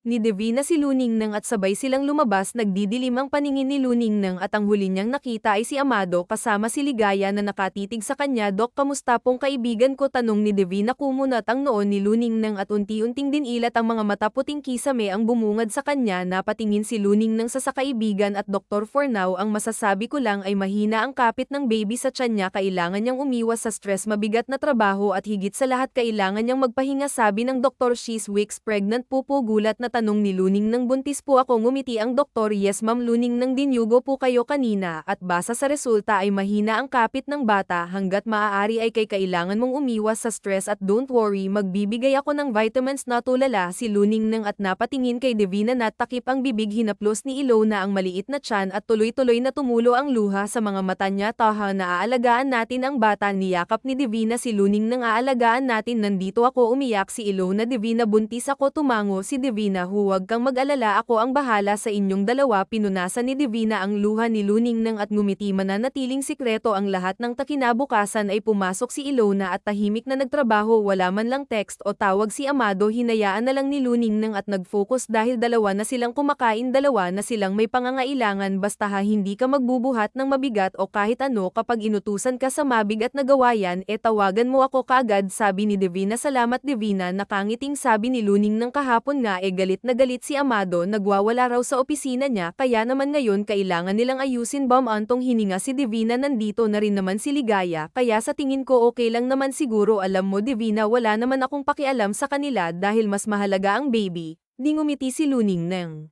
ni Divina si Luningnang at sabay silang lumabas. Nagdidilim ang paningin ni Luningnang at ang huli niyang nakita ay si Amado kasama si Ligaya na nakatitig sa kanya. Dok, kamusta pong kaibigan ko? Tanong ni Divina. Kumunat ang noon ni Luningnang at unti-unting dinilat ang mga mata. Puting kisame ang bumungad sa kanya. Napatingin si Luningnang sa kaibigan at doktor. For now, ang masasabi ko lang ay mahina ang kapit ng baby sa tiyan niya. Kailangan niyang umiwas sa stress, mabigat na trabaho at higit sa lahat kailangan niyang magpahinga, sabi ng doktor. She's weeks pregnant po. Gulat na tanong ni Luningnang. Buntis po ako. Ngumiti ang doktor. Yes ma'am. Luningnang, dinyugo po kayo kanina at basa sa resulta ay mahina ang kapit ng bata. Hanggat maaari ay kailangan mong umiwas sa stress at don't worry, magbibigay ako ng vitamins. Natulala si Luningnang at napatingin kay Divina. Natakip ang bibig, hinaplos ni Ilona ang maliit na tiyan at tuloy-tuloy na tumulo ang luha sa mga mata niya. Taha, naaalagaan natin ang bata. Niyakap ni Divina si Luningnang. Aalagaan natin, nandito ako. Umiyak si Ilona. Divina, buntis ako. Tumango si Divina. Huwag kang mag-alala, ako ang bahala sa inyong dalawa. Pinunasan ni Divina ang luha ni Luningnang at ngumiti. Mananatiling sikreto ang lahat ng kinabukasan ay pumasok si Ilona at tahimik na nagtrabaho. Wala man lang text o tawag si Amado. Hinayaan na lang ni Luningnang at nag-focus dahil dalawa na silang kumakain, dalawa na silang may pangangailangan. Basta hindi ka magbubuhat ng mabigat o kahit ano. Kapag inutusan ka sa mabigat na gawayan, tawagan mo ako kaagad, sabi ni Divina. Salamat Divina, nakangiting sabi ni Luningnang. Kahapon nga galit na galit si Amado, nagwawala raw sa opisina niya, kaya naman ngayon kailangan nilang ayusin. Antong hininga si Divina. Nandito na rin naman si Ligaya, kaya sa tingin ko okay lang naman siguro. Alam mo Divina, wala naman akong pakialam sa kanila dahil mas mahalaga ang baby. Di ngumiti si Luningnang.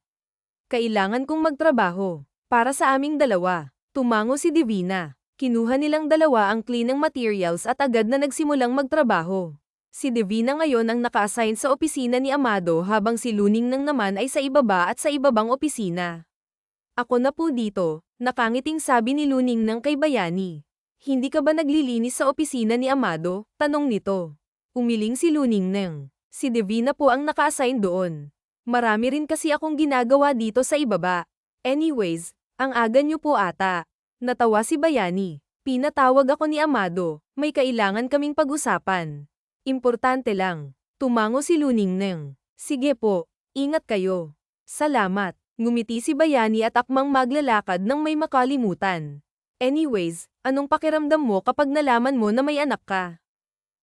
Kailangan kong magtrabaho para sa aming dalawa. Tumango si Divina. Kinuha nilang dalawa ang cleaning materials at agad na nagsimulang magtrabaho. Si Divina ngayon ang naka-assign sa opisina ni Amado habang si Luningnang naman ay sa ibaba at sa ibabang opisina. Ako na po dito, nakangiting sabi ni Luningnang kay Bayani. Hindi ka ba naglilinis sa opisina ni Amado? Tanong nito. Umiling si Luningnang. Si Divina po ang naka-assign doon. Marami rin kasi akong ginagawa dito sa ibaba. Anyways, ang aga niyo po ata. Natawa si Bayani. Pinatawag ako ni Amado, may kailangan kaming pag-usapan. Importante lang. Tumango si Luningnang. Sige po, ingat kayo. Salamat. Ngumiti si Bayani at akmang maglalakad nang may makalimutan. Anyways, anong pakiramdam mo kapag nalaman mo na may anak ka?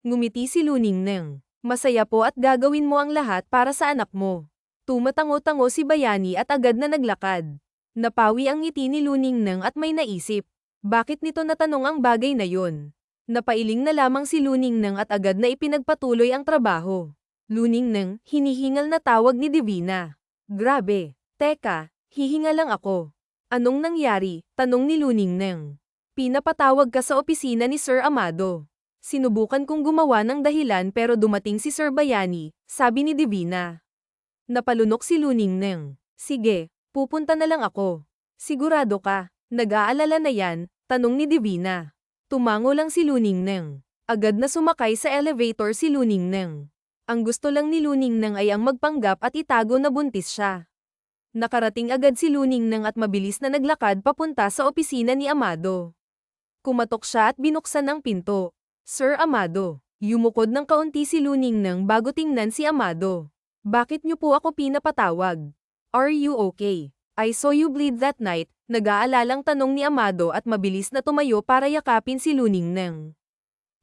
Ngumiti si Luningnang. Masaya po at gagawin mo ang lahat para sa anak mo. Tumatango-tango si Bayani at agad na naglakad. Napawi ang ngiti ni Luningnang at may naisip. Bakit nito natanong ang bagay na yon? Napailing na lamang si Luningnang at agad na ipinagpatuloy ang trabaho. Luningnang, hinihingal na tawag ni Divina. Grabe. Teka, hihinga lang ako. Anong nangyari? Tanong ni Luningnang. Pinapatawag ka sa opisina ni Sir Amado. Sinubukan kong gumawa ng dahilan pero dumating si Sir Bayani, sabi ni Divina. Napalunok si Luningnang. Sige, pupunta na lang ako. Sigurado ka? Nag-aalala na yan? Tanong ni Divina. Tumango lang si Luningnang. Agad na sumakay sa elevator si Luningnang. Ang gusto lang ni Luningnang ay ang magpanggap at itago na buntis siya. Nakarating agad si Luningnang at mabilis na naglakad papunta sa opisina ni Amado. Kumatok siya at binuksan ang pinto. Sir Amado. Yumukod ng kaunti si Luningnang bago tingnan si Amado. Bakit niyo po ako pinapatawag? Are you okay? I saw you bleed that night. Nag-aalalang tanong ni Amado at mabilis na tumayo para yakapin si Luningnang.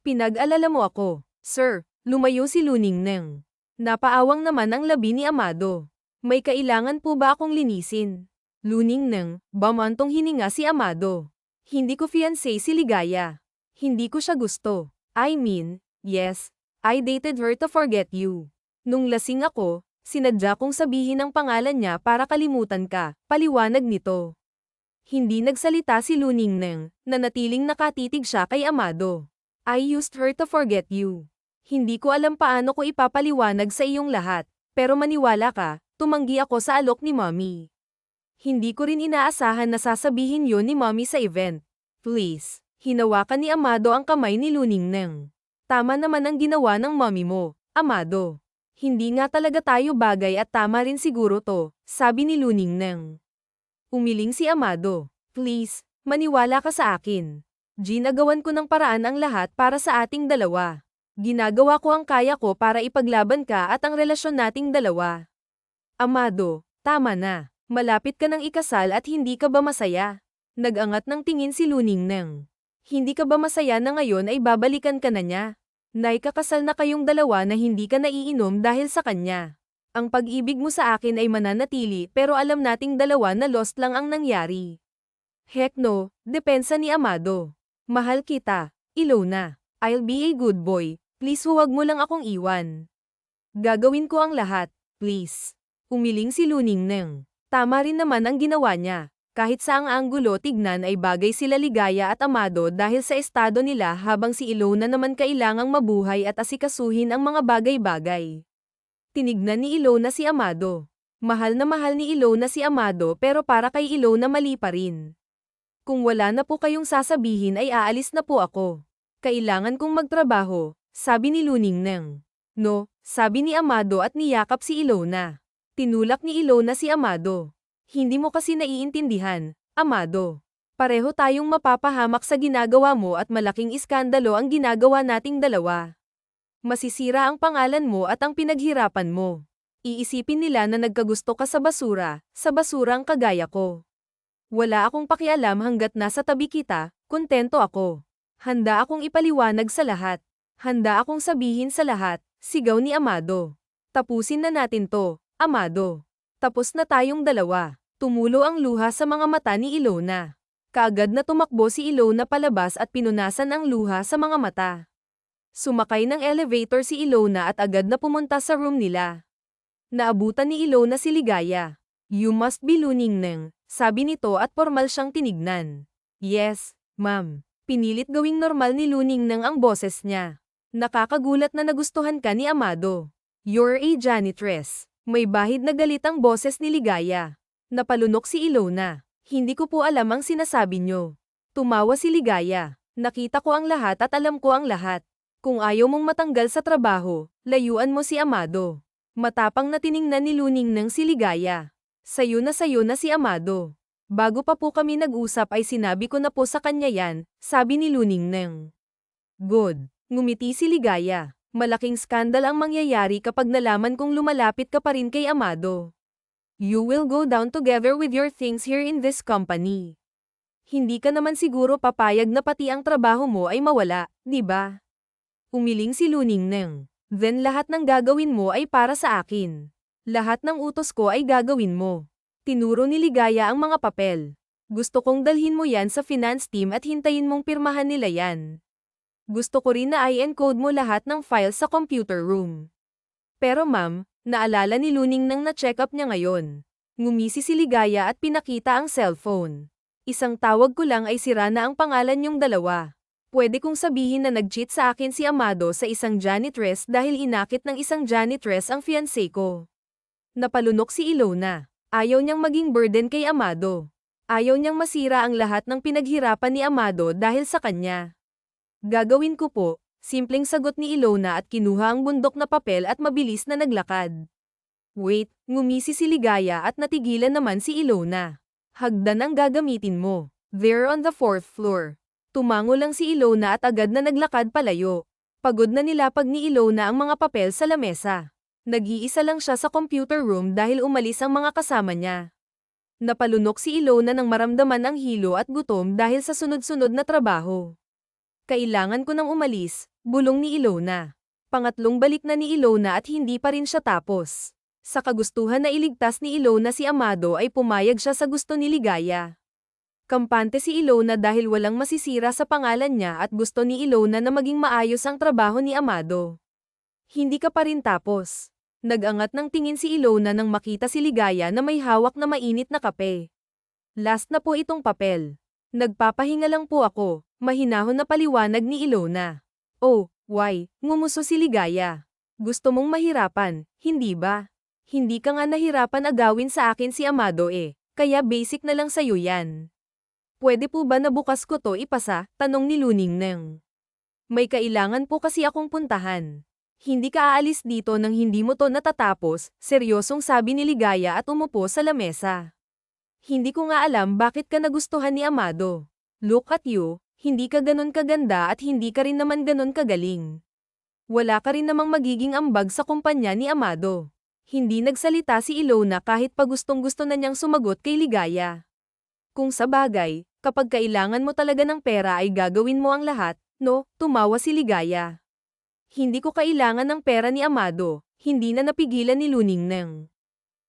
Pinag-alala mo ako, sir. Lumayo si Luningnang. Napaawang naman ang labi ni Amado. May kailangan po ba akong linisin? Luningnang, bamantong hininga si Amado. Hindi ko fiancé si Ligaya. Hindi ko siya gusto. I mean, yes, I dated her to forget you. Nung lasing ako, sinadya kong sabihin ang pangalan niya para kalimutan ka, paliwanag nito. Hindi nagsalita si Luningnang, nanatiling nakatitig siya kay Amado. I used her to forget you. Hindi ko alam paano ko ipapaliwanag sa iyong lahat, pero maniwala ka, tumanggi ako sa alok ni Mommy. Hindi ko rin inaasahan na sasabihin yun ni Mommy sa event. Please, hinawakan ni Amado ang kamay ni Luningnang. Tama naman ang ginawa ng Mommy mo, Amado. Hindi nga talaga tayo bagay at tama rin siguro to, sabi ni Luningnang. Umiling si Amado. Please, maniwala ka sa akin. Ginagawan ko ng paraan ang lahat para sa ating dalawa. Ginagawa ko ang kaya ko para ipaglaban ka at ang relasyon nating dalawa. Amado, tama na. Malapit ka ng ikasal at hindi ka ba masaya? Nag-angat ng tingin si Luningneng. Hindi ka ba masaya na ngayon ay babalikan ka na niya? Naikakasal na kayong dalawa na hindi ka naiinom dahil sa kanya. Ang pag-ibig mo sa akin ay mananatili pero alam nating dalawa na lost lang ang nangyari. Heck no, depensa ni Amado. Mahal kita, Ilona. I'll be a good boy, please huwag mo lang akong iwan. Gagawin ko ang lahat, please. Umiling si Luningneng. Tama rin naman ang ginawa niya. Kahit sa ang anggulo tignan ay bagay sila Ligaya at Amado dahil sa estado nila habang si Ilona naman kailangang mabuhay at asikasuhin ang mga bagay-bagay. Tinignan ni Ilona si Amado. Mahal ni Ilona si Amado pero para kay Ilona mali pa rin. Kung wala na po kayong sasabihin ay aalis na po ako. Kailangan kong magtrabaho, sabi ni Luningneng. No, sabi ni Amado at niyakap si Ilona. Tinulak ni Ilona si Amado. Hindi mo kasi naiintindihan, Amado. Pareho tayong mapapahamak sa ginagawa mo at malaking iskandalo ang ginagawa nating dalawa. Masisira ang pangalan mo at ang pinaghirapan mo. Iisipin nila na nagkagusto ka sa basurang kagaya ko. Wala akong pakialam hanggat nasa tabi kita, kontento ako. Handa akong ipaliwanag sa lahat. Handa akong sabihin sa lahat, sigaw ni Amado. Tapusin na natin to. Amado. Tapos na tayong dalawa. Tumulo ang luha sa mga mata ni Ilona. Kaagad na tumakbo si Ilona palabas at pinunasan ang luha sa mga mata. Sumakay ng elevator si Ilona at agad na pumunta sa room nila. Naabutan ni Ilona si Ligaya. You must be Luningneng, sabi nito at formal siyang tinignan. Yes, ma'am. Pinilit gawing normal ni Luningneng ang boses niya. Nakakagulat na nagustuhan ka ni Amado. You're a janitress. May bahid na galit ang boses ni Ligaya. Napalunok si Ilona. Hindi ko po alam ang sinasabi niyo. Tumawa si Ligaya. Nakita ko ang lahat at alam ko ang lahat. Kung ayaw mong matanggal sa trabaho, layuan mo si Amado. Matapang na tiningnan ni Luningneng si Ligaya. Sayo na si Amado. Bago pa po kami nag-usap ay sinabi ko na po sa kanya yan, sabi ni Luningneng. Good. Ngumiti si Ligaya. Malaking skandal ang mangyayari kapag nalaman kong lumalapit ka pa rin kay Amado. You will go down together with your things here in this company. Hindi ka naman siguro papayag na pati ang trabaho mo ay mawala, di ba? Umiling si Luningneng. Then lahat ng gagawin mo ay para sa akin. Lahat ng utos ko ay gagawin mo. Tinuro ni Ligaya ang mga papel. Gusto kong dalhin mo yan sa finance team at hintayin mong pirmahan nila yan. Gusto ko rin na i-encode mo lahat ng files sa computer room. Pero ma'am, naalala ni Luningneng na check up niya ngayon. Ngumisi si Ligaya at pinakita ang cellphone. Isang tawag ko lang ay sira na ang pangalan niyong dalawa. Pwede kong sabihin na nag-cheat sa akin si Amado sa isang janitress dahil inakit ng isang janitress ang fiancé ko. Napalunok si Ilona. Ayaw niyang maging burden kay Amado. Ayaw niyang masira ang lahat ng pinaghirapan ni Amado dahil sa kanya. Gagawin ko po, simpleng sagot ni Ilona at kinuha ang bundok na papel at mabilis na naglakad. Wait, ngumisi si Ligaya at natigilan naman si Ilona. Hagdan ang gagamitin mo. There on the 4th floor. Tumango lang si Ilona at agad na naglakad palayo. Pagod na nilapag ni Ilona ang mga papel sa lamesa. Nag-iisa lang siya sa computer room dahil umalis ang mga kasama niya. Napalunok si Ilona nang maramdaman ang hilo at gutom dahil sa sunod-sunod na trabaho. Kailangan ko nang umalis, bulong ni Ilona. Pangatlong balik na ni Ilona at hindi pa rin siya tapos. Sa kagustuhan na iligtas ni Ilona si Amado ay pumayag siya sa gusto ni Ligaya. Kampante si Ilona dahil walang masisira sa pangalan niya at gusto ni Ilona na maging maayos ang trabaho ni Amado. Hindi ka pa rin tapos. Nag-angat ng tingin si Ilona nang makita si Ligaya na may hawak na mainit na kape. Last na po itong papel. Nagpapahinga lang po ako, mahinahon na paliwanag ni Ilona. Oh, why? Ngumuso si Ligaya. Gusto mong mahirapan, hindi ba? Hindi ka nga nahirapan agawin sa akin si Amado kaya basic na lang sa'yo yan. Pwede po ba na bukas ko to ipasa? Tanong ni Luningneng. May kailangan po kasi akong puntahan. Hindi ka aalis dito nang hindi mo to natatapos, seryosong sabi ni Ligaya at umupo sa lamesa. Hindi ko nga alam bakit ka nagustuhan ni Amado. Look at you, hindi ka ganon kaganda at hindi ka rin naman ganon kagaling. Wala ka rin namang magiging ambag sa kumpanya ni Amado. Hindi nagsalita si Ilona kahit pa gustong-gusto na niyang sumagot kay Ligaya. Kung sa bagay, kapag kailangan mo talaga ng pera ay gagawin mo ang lahat, no? Tumawa si Ligaya. Hindi ko kailangan ng pera ni Amado, hindi na napigilan ni Luningneng.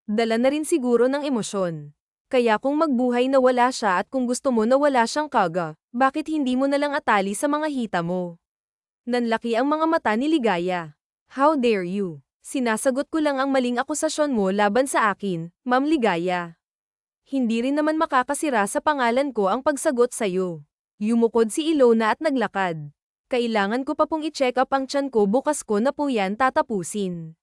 Dala na rin siguro ng emosyon. Kaya kung magbuhay na wala siya at kung gusto mo na wala siyang kaga, bakit hindi mo na lang atali sa mga hita mo? Nanlaki ang mga mata ni Ligaya. How dare you? Sinasagot ko lang ang maling akusasyon mo laban sa akin, Ma'am Ligaya. Hindi rin naman makakasira sa pangalan ko ang pagsagot sa'yo. Yumukod si Ilona at naglakad. Kailangan ko pa pong i-check up ang tiyan ko, bukas ko na po yan tatapusin.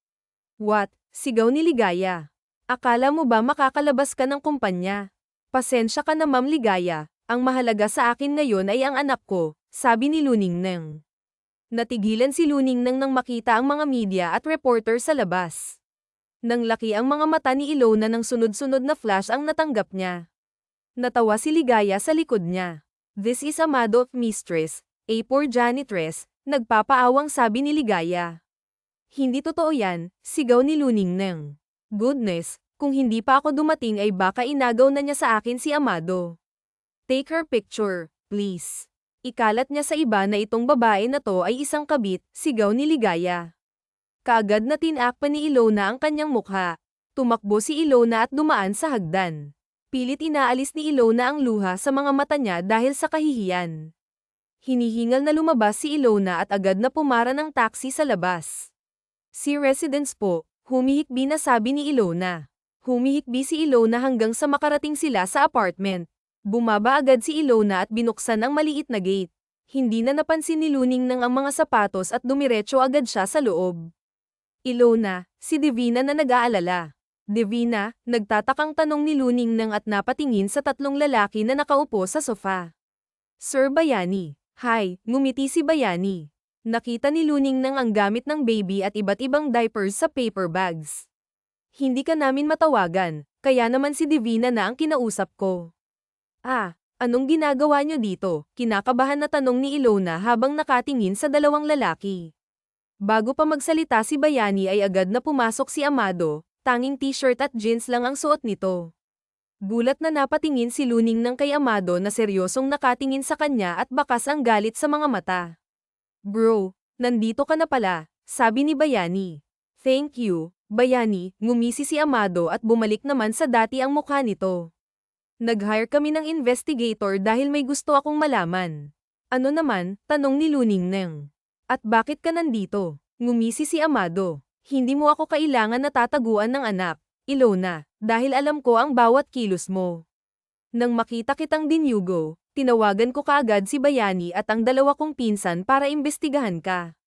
What? Sigaw ni Ligaya. Akala mo ba makakalabas ka ng kumpanya? Pasensya ka na Ma'am Ligaya, ang mahalaga sa akin ngayon ay ang anak ko, sabi ni Luningneng. Natigilan si Luningneng nang makita ang mga media at reporter sa labas. Nang laki ang mga mata ni Ilona ng sunod-sunod na flash ang natanggap niya. Natawa si Ligaya sa likod niya. This is Amado, mistress, a poor janitress, nagpapaawang sabi ni Ligaya. Hindi totoo yan, sigaw ni Luningneng. Goodness, kung hindi pa ako dumating ay baka inagaw na niya sa akin si Amado. Take her picture, please. Ikalat niya sa iba na itong babae na to ay isang kabit, sigaw ni Ligaya. Kaagad na tinakpan ni Ilona ang kanyang mukha. Tumakbo si Ilona at dumaan sa hagdan. Pilit inaalis ni Ilona ang luha sa mga mata niya dahil sa kahihiyan. Hinihingal na lumabas si Ilona at agad na pumara ng taxi sa labas. Si residence po, humihikbi na sabi ni Ilona. Humihikbi si Ilona hanggang sa makarating sila sa apartment. Bumaba agad si Ilona at binuksan ang maliit na gate. Hindi na napansin ni Luningneng ang mga sapatos at dumiretso agad siya sa loob. Ilona, si Divina na nag-aalala. Divina, nagtatakang tanong ni Luningneng at napatingin sa tatlong lalaki na nakaupo sa sofa. Sir Bayani. Hi, ngumiti si Bayani. Nakita ni Luningneng ang gamit ng baby at iba't ibang diapers sa paper bags. Hindi ka namin matawagan, kaya naman si Divina na ang kinausap ko. Ah, anong ginagawa niyo dito? Kinakabahan na tanong ni Ilona habang nakatingin sa dalawang lalaki. Bago pa magsalita si Bayani ay agad na pumasok si Amado, tanging t-shirt at jeans lang ang suot nito. Gulat na napatingin si Luningneng kay Amado na seryosong nakatingin sa kanya at bakas ang galit sa mga mata. Bro, nandito ka na pala, sabi ni Bayani. Thank you, Bayani, ngumisi si Amado at bumalik naman sa dati ang mukha nito. Nag-hire kami ng investigator dahil may gusto akong malaman. Ano naman? Tanong ni Luningneng. At bakit ka nandito? Ngumisi si Amado. Hindi mo ako kailangan na tataguan ng anak, Ilona, dahil alam ko ang bawat kilos mo. Nang makita kitang dinyugo, tinawagan ko kaagad si Bayani at ang dalawa kong pinsan para imbestigahan ka.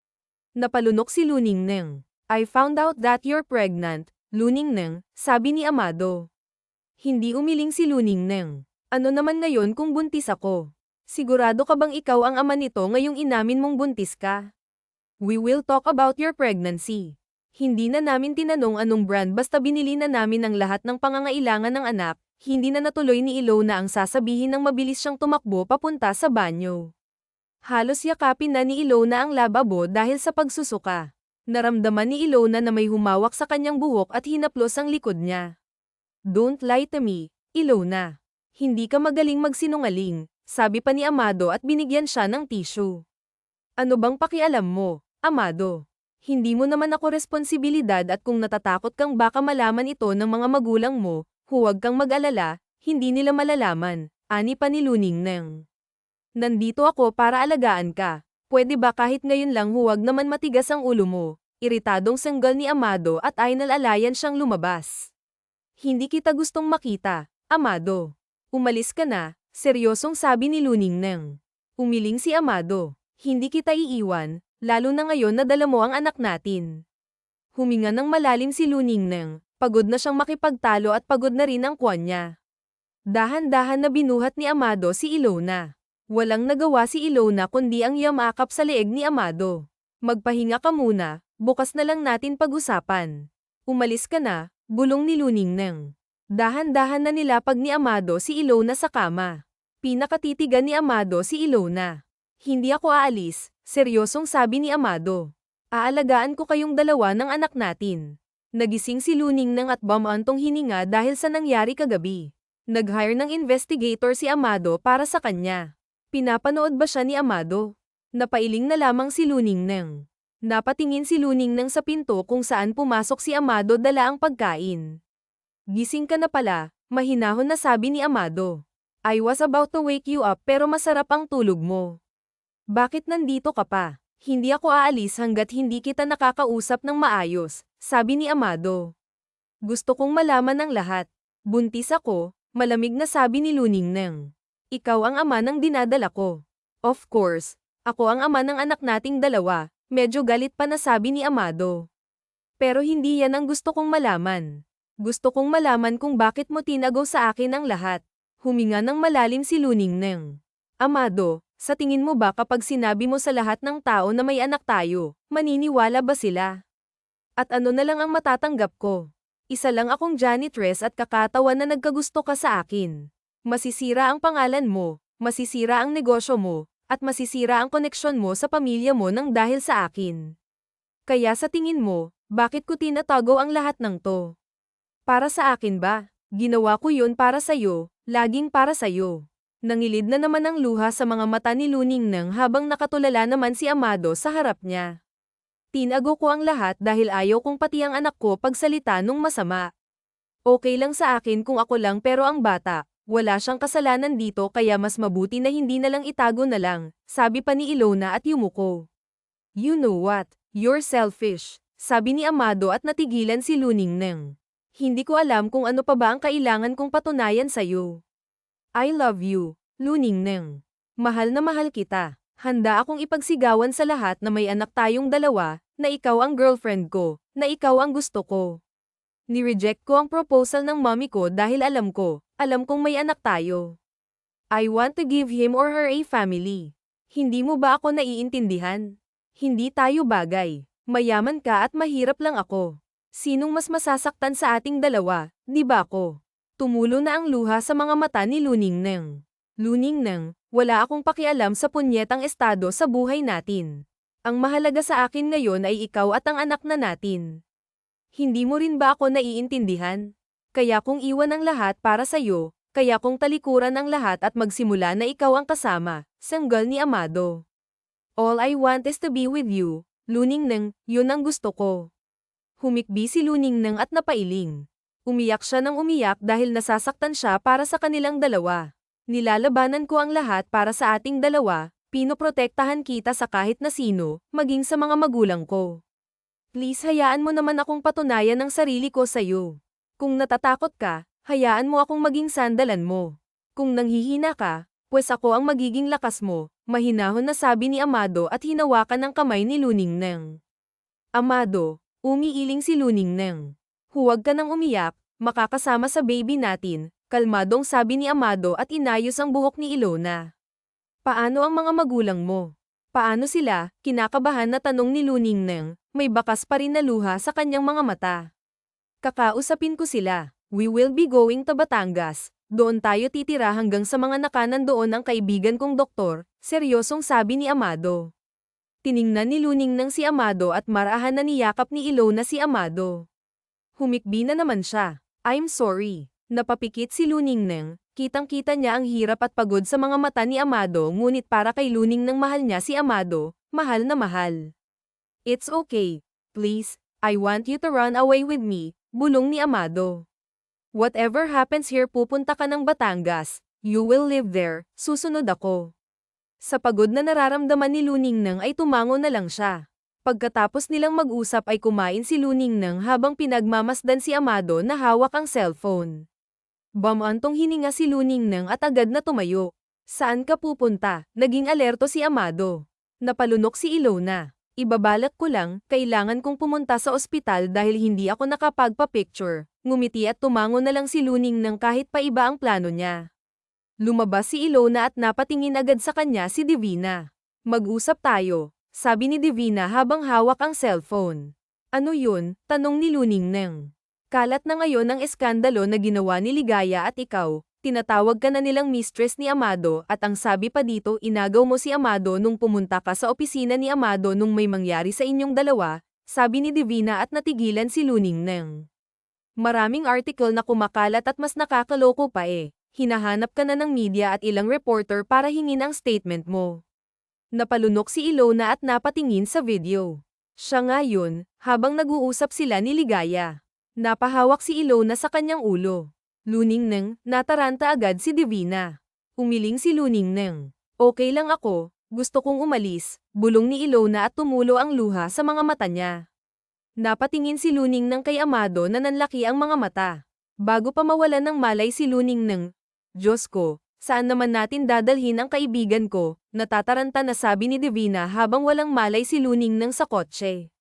Napalunok si Luningneng. I found out that you're pregnant, Luningneng, sabi ni Amado. Hindi umiling si Luningneng. Ano naman ngayon kung buntis ako? Sigurado ka bang ikaw ang ama nito ngayong inamin mong buntis ka? We will talk about your pregnancy. Hindi na namin tinanong anong brand basta binili na namin ang lahat ng pangangailangan ng anak, hindi na natuloy ni Ilona ang sasabihin ng mabilis siyang tumakbo papunta sa banyo. Halos yakapin na ni Ilona ang lababo dahil sa pagsusuka. Naramdaman ni Ilona na may humawak sa kanyang buhok at hinaplos ang likod niya. Don't lie to me, Ilona. Hindi ka magaling magsinungaling, sabi pa ni Amado at binigyan siya ng tissue. Ano bang pakialam mo, Amado? Hindi mo naman ako responsibilidad at kung natatakot kang baka malaman ito ng mga magulang mo, huwag kang mag-alala, hindi nila malalaman, ani pa ni Luningneng. Nandito ako para alagaan ka, pwede ba kahit ngayon lang huwag naman matigas ang ulo mo, iritadong sanggal ni Amado at ay nalalayan siyang lumabas. Hindi kita gustong makita, Amado. Umalis ka na, seryosong sabi ni Luningneng. Umiling si Amado. Hindi kita iiwan, lalo na ngayon na dala mo ang anak natin. Huminga ng malalim si Luningneng, pagod na siyang makipagtalo at pagod na rin ang kwan niya. Dahan-dahan na binuhat ni Amado si Ilona. Walang nagawa si Ilona kundi ang yamakap sa leeg ni Amado. Magpahinga ka muna, bukas na lang natin pag-usapan. Umalis ka na, bulong ni Luningneng. Dahan-dahan na nilapag ni Amado si Ilona sa kama. Pinakatitigan ni Amado si Ilona. Hindi ako aalis, seryosong sabi ni Amado. Aalagaan ko kayong dalawa ng anak natin. Nagising si Luningnang at bumantong hininga dahil sa nangyari kagabi. Nag-hire ng investigator si Amado para sa kanya. Pinapanood ba siya ni Amado? Napailing na lamang si Luningnang. Napatingin si Luningnang sa pinto kung saan pumasok si Amado dala ang pagkain. Gising ka na pala, mahinahon na sabi ni Amado. I was about to wake you up pero masarap ang tulog mo. Bakit nandito ka pa? Hindi ako aalis hanggat hindi kita nakakausap ng maayos, sabi ni Amado. Gusto kong malaman ang lahat. Buntis ako, malamig na sabi ni Luningnang. Ikaw ang ama ng dinadala ko. Of course, ako ang ama ng anak nating dalawa, medyo galit pa na sabi ni Amado. Pero hindi yan ang gusto kong malaman. Gusto kong malaman kung bakit mo tinagaw sa akin ang lahat. Huminga ng malalim si Luningnang. Amado, sa tingin mo ba kapag sinabi mo sa lahat ng tao na may anak tayo, maniniwala ba sila? At ano na lang ang matatanggap ko? Isa lang akong janitress at kakatawan na nagkagusto ka sa akin. Masisira ang pangalan mo, masisira ang negosyo mo, at masisira ang koneksyon mo sa pamilya mo nang dahil sa akin. Kaya sa tingin mo, bakit ko tinatago ang lahat ng to? Para sa akin ba? Ginawa ko yun para sa'yo, laging para sa'yo. Nangilid na naman ang luha sa mga mata ni Luningnang habang nakatulala naman si Amado sa harap niya. Tinago ko ang lahat dahil ayaw kong pati ang anak ko pagsalita nung masama. Okay lang sa akin kung ako lang pero ang bata, wala siyang kasalanan dito kaya mas mabuti na hindi na lang itago na lang, sabi pa ni Ilona at yumuko. You know what? You're selfish, sabi ni Amado at natigilan si Luningnang. Hindi ko alam kung ano pa ba ang kailangan kong patunayan sa'yo. I love you, Luningnang. Mahal na mahal kita. Handa akong ipagsigawan sa lahat na may anak tayong dalawa, na ikaw ang girlfriend ko, na ikaw ang gusto ko. Ni-reject ko ang proposal ng mommy ko dahil alam kong may anak tayo. I want to give him or her a family. Hindi mo ba ako naiintindihan? Hindi tayo bagay. Mayaman ka at mahirap lang ako. Sinong mas masasaktan sa ating dalawa, di ba ako? Tumulo na ang luha sa mga mata ni Luningnang. Luningnang, wala akong pakialam sa punyetang estado sa buhay natin. Ang mahalaga sa akin ngayon ay ikaw at ang anak na natin. Hindi mo rin ba ako naiintindihan? Kaya kong iwan ang lahat para sa'yo, kaya kong talikuran ang lahat at magsimula na ikaw ang kasama, sanggal ni Amado. All I want is to be with you, Luningnang, yun ang gusto ko. Humikbi si Luningnang at napailing. Umiyak siya ng umiyak dahil nasasaktan siya para sa kanilang dalawa. Nilalabanan ko ang lahat para sa ating dalawa, pinoprotektahan kita sa kahit na sino, maging sa mga magulang ko. Please hayaan mo naman akong patunayan ang sarili ko sa'yo. Kung natatakot ka, hayaan mo akong maging sandalan mo. Kung nanghihina ka, pues ako ang magiging lakas mo, mahinahon na sabi ni Amado at hinawakan ang kamay ni Luningnang. Amado, umiiling si Luningnang. Huwag ka nang umiyak, makakasama sa baby natin, kalmadong sabi ni Amado at inayos ang buhok ni Ilona. Paano ang mga magulang mo? Paano sila? Kinakabahan na tanong ni Luningnang, may bakas pa rin na luha sa kanyang mga mata. Kakausapin ko sila. We will be going to Batangas. Doon tayo titira hanggang sa mga nakanandoon ang kaibigan kong doktor, seryosong sabi ni Amado. Tiningnan ni Luningnang si Amado at marahan na niyakap ni Ilona si Amado. Humikbi na naman siya. I'm sorry. Napapikit si Luningnang, kitang-kita niya ang hirap at pagod sa mga mata ni Amado ngunit para kay Luningnang mahal niya si Amado, mahal na mahal. It's okay. Please, I want you to run away with me, bulong ni Amado. Whatever happens here pupunta ka ng Batangas, you will live there, susunod ako. Sa pagod na nararamdaman ni Luningnang ay tumango na lang siya. Pagkatapos nilang mag-usap ay kumain si Luningnang habang pinagmamasdan si Amado na hawak ang cellphone. Bumantong hininga si Luningnang at agad na tumayo. Saan ka pupunta? Naging alerto si Amado. Napalunok si Ilona. Ibabalak ko lang, kailangan kong pumunta sa ospital dahil hindi ako nakapagpa-picture. Ngumiti at tumango na lang si Luningnang kahit pa iba ang plano niya. Lumabas si Ilona at napatingin agad sa kanya si Divina. Mag-usap tayo, sabi ni Divina habang hawak ang cellphone. Ano yun? Tanong ni Luningnang. Kalat na ngayon ang eskandalo na ginawa ni Ligaya at ikaw, tinatawag ka na nilang mistress ni Amado at ang sabi pa dito inagaw mo si Amado nung pumunta ka sa opisina ni Amado nung may mangyari sa inyong dalawa, sabi ni Divina at natigilan si Luningneng. Maraming article na kumakalat at mas nakakaloko pa eh. Hinahanap ka na ng media at ilang reporter para hingin ang statement mo. Napalunok si Ilona at napatingin sa video. Siya nga yun, habang nag-uusap sila ni Ligaya. Napahawak si Ilona sa kanyang ulo. Luningneng, nataranta agad si Divina. Umiling si Luningneng. Okay lang ako, gusto kong umalis, bulong ni Ilona at tumulo ang luha sa mga mata niya. Napatingin si Luningneng kay Amado na nanlaki ang mga mata. Bago pa mawalan ng malay si Luningneng, Diyos ko, saan naman natin dadalhin ang kaibigan ko, natataranta na sabi ni Divina habang walang malay si Luningneng sa kotse.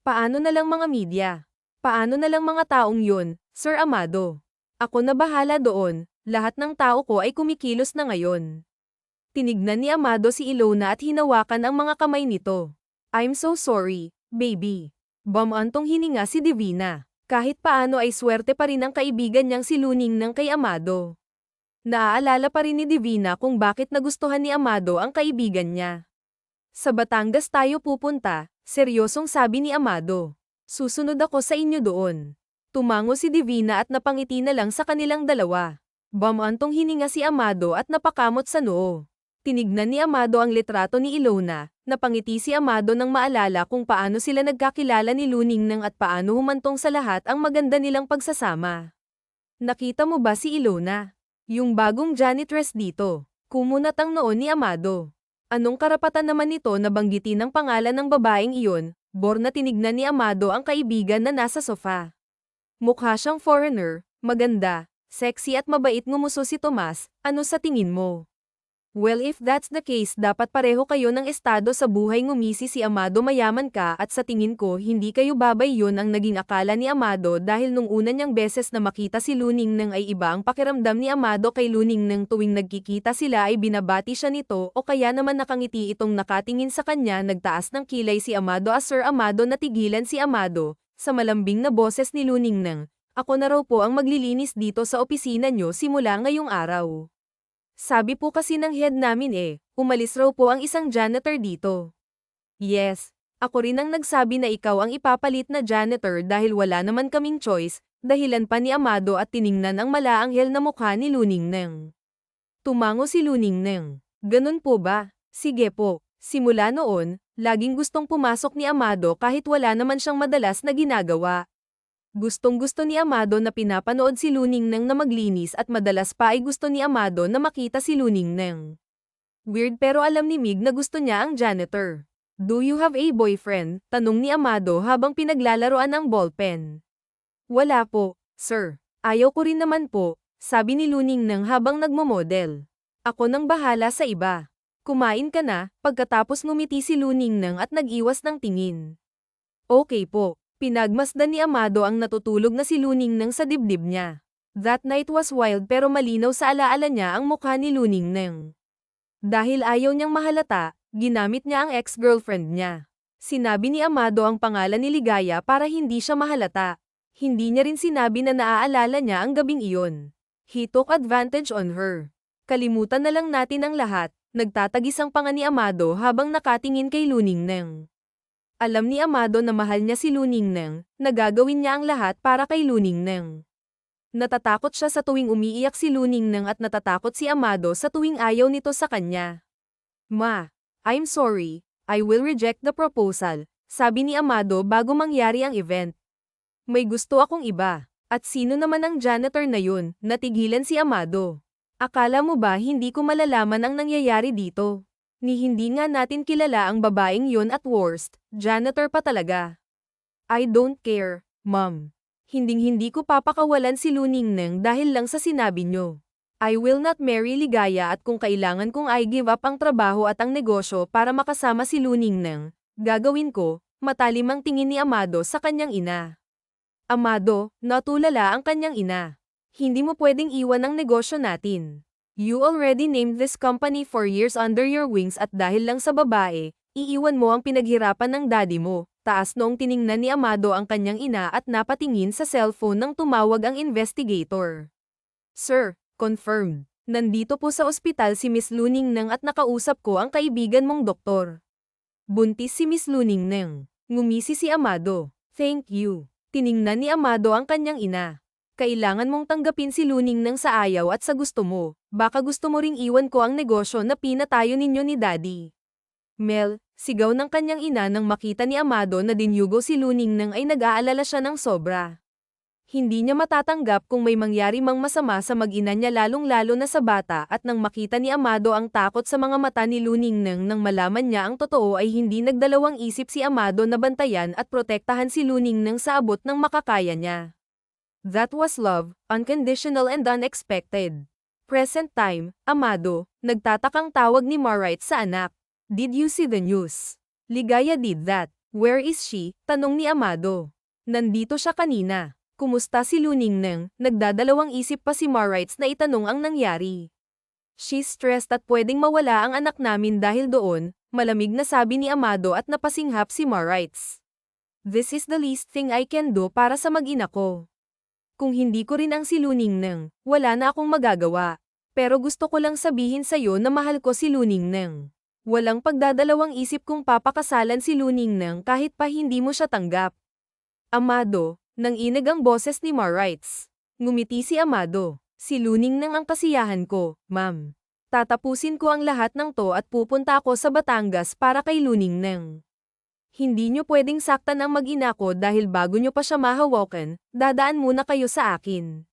Paano na lang mga media? Paano na lang mga taong yun, Sir Amado? Ako na bahala doon, lahat ng tao ko ay kumikilos na ngayon. Tinignan ni Amado si Ilona at hinawakan ang mga kamay nito. I'm so sorry, baby. Bamantong hininga si Divina. Kahit paano ay swerte pa rin ang kaibigan niyang si Luningneng kay Amado. Naaalala pa rin ni Divina kung bakit nagustuhan ni Amado ang kaibigan niya. Sa Batangas tayo pupunta, seryosong sabi ni Amado. Susunod ako sa inyo doon. Tumango si Divina at napangiti na lang sa kanilang dalawa. Bamantong hininga si Amado at napakamot sa noo. Tinignan ni Amado ang litrato ni Ilona, napangiti si Amado nang maalala kung paano sila nagkakilala ni Luningneng at paano humantong sa lahat ang maganda nilang pagsasama. Nakita mo ba si Ilona? Yung bagong janitress dito. Kumunat ang noo ni Amado. Anong karapatan naman nito na banggitin ang pangalan ng babaeng iyon? Bor na tinignan ni Amado ang kaibigan na nasa sofa. Mukha siyang foreigner, maganda, sexy at mabait, ngumuso si Tomas. Ano sa tingin mo? Well, if that's the case, dapat pareho kayo ng estado sa buhay, ngumisi si Amado. Mayaman ka at sa tingin ko hindi kayo babay. Yun ang naging akala ni Amado dahil nung una niyang beses na makita si Luningneng ay iba ang pakiramdam ni Amado kay Luningneng. Tuwing nagkikita sila ay binabati siya nito o kaya naman nakangiti itong nakatingin sa kanya. Nagtaas ng kilay si Amado. Sir Amado, natigilan si Amado sa malambing na boses ni Luningneng. Ako na raw po ang maglilinis dito sa opisina niyo simula ngayong araw. Sabi po kasi ng head namin umalis raw po ang isang janitor dito. Yes, ako rin ang nagsabi na ikaw ang ipapalit na janitor dahil wala naman kaming choice, dahilan pa ni Amado at tiningnan ang malaanghel na mukha ni Luningneng. Tumango si Luningneng. Ganun po ba? Sige po. Simula noon, laging gustong pumasok ni Amado kahit wala naman siyang madalas na ginagawa. Gustong-gusto ni Amado na pinapanood si Luningneng na maglinis at madalas pa ay gusto ni Amado na makita si Luningneng. Weird pero alam ni Mig na gusto niya ang janitor. Do you have a boyfriend? Tanong ni Amado habang pinaglalaroan ang ballpen. Wala po, sir. Ayaw ko rin naman po, sabi ni Luningneng habang nagmomodel. Ako nang bahala sa iba. Kumain ka na, pagkatapos ngumiti si Luningneng at nag-iwas ng tingin. Okay po. Pinagmasdan ni Amado ang natutulog na si Luningneng sa dibdib niya. That night was wild pero malinaw sa alaala niya ang mukha ni Luningneng. Dahil ayaw niyang mahalata, ginamit niya ang ex-girlfriend niya. Sinabi ni Amado ang pangalan ni Ligaya para hindi siya mahalata. Hindi niya rin sinabi na naaalala niya ang gabing iyon. He took advantage on her. Kalimutan na lang natin ang lahat, nagtatagis ang panga ni Amado habang nakatingin kay Luningneng. Alam ni Amado na mahal niya si Luningneng, na gagawin niya ang lahat para kay Luningneng. Natatakot siya sa tuwing umiiyak si Luningneng at natatakot si Amado sa tuwing ayaw nito sa kanya. Ma, I'm sorry, I will reject the proposal, sabi ni Amado bago mangyari ang event. May gusto akong iba. At sino naman ang janitor na yun? Natigilan si Amado. Akala mo ba hindi ko malalaman ang nangyayari dito? Ni hindi nga natin kilala ang babaeng yun at worst, janitor pa talaga. I don't care, ma'am. Hinding-hindi ko papakawalan si Luningneng dahil lang sa sinabi nyo. I will not marry Ligaya at kung kailangan kong I give up ang trabaho at ang negosyo para makasama si Luningneng, gagawin ko, matalim ang tingin ni Amado sa kanyang ina. Amado, natulala ang kanyang ina. Hindi mo pwedeng iwan ang negosyo natin. You already named this company for years under your wings at dahil lang sa babae, iiwan mo ang pinaghirapan ng daddy mo. Taas noong tiningnan ni Amado ang kanyang ina at napatingin sa cellphone nang tumawag ang investigator. Sir, confirmed. Nandito po sa ospital si Miss Luningneng at nakausap ko ang kaibigan mong doktor. Buntis si Miss Luningneng. Ngumisi si Amado. Thank you. Tiningnan ni Amado ang kanyang ina. Kailangan mong tanggapin si Luningnang sa ayaw at sa gusto mo. Baka gusto mo ring iwan ko ang negosyo na pinatayo ninyo ni Daddy. Mel, sigaw ng kanyang ina nang makita ni Amado na dinyugo si Luningnang ay nag-aalala siya ng sobra. Hindi niya matatanggap kung may mangyari mang masama sa mag-ina niya lalong-lalo na sa bata at nang makita ni Amado ang takot sa mga mata ni Luningnang nang malaman niya ang totoo ay hindi nagdalawang isip si Amado na bantayan at protektahan si Luningnang sa abot ng makakaya niya. That was love, unconditional and unexpected. Present time, Amado, nagtatakang tawag ni Marites sa anak. Did you see the news? Ligaya did that. Where is she? Tanong ni Amado. Nandito siya kanina. Kumusta si Luningnang? Nagdadalawang isip pa si Marites na itanong ang nangyari. She's stressed at pwedeng mawala ang anak namin dahil doon, malamig na sabi ni Amado at napasinghap si Marites. This is the least thing I can do para sa mag-ina ko. Kung hindi ko rin ang si Luningnang, wala na akong magagawa. Pero gusto ko lang sabihin sa'yo na mahal ko si Luningnang. Walang pagdadalawang isip kung papakasalan si Luningnang kahit pa hindi mo siya tanggap. Amado, nang inig ang boses ni Marites. Ngumiti si Amado. Si Luningnang ang kasiyahan ko, ma'am. Tatapusin ko ang lahat ng to at pupunta ako sa Batangas para kay Luningnang. Hindi nyo pwedeng saktan ang mag-ina ko dahil bago nyo pa siya mahawakan, dadaan muna kayo sa akin.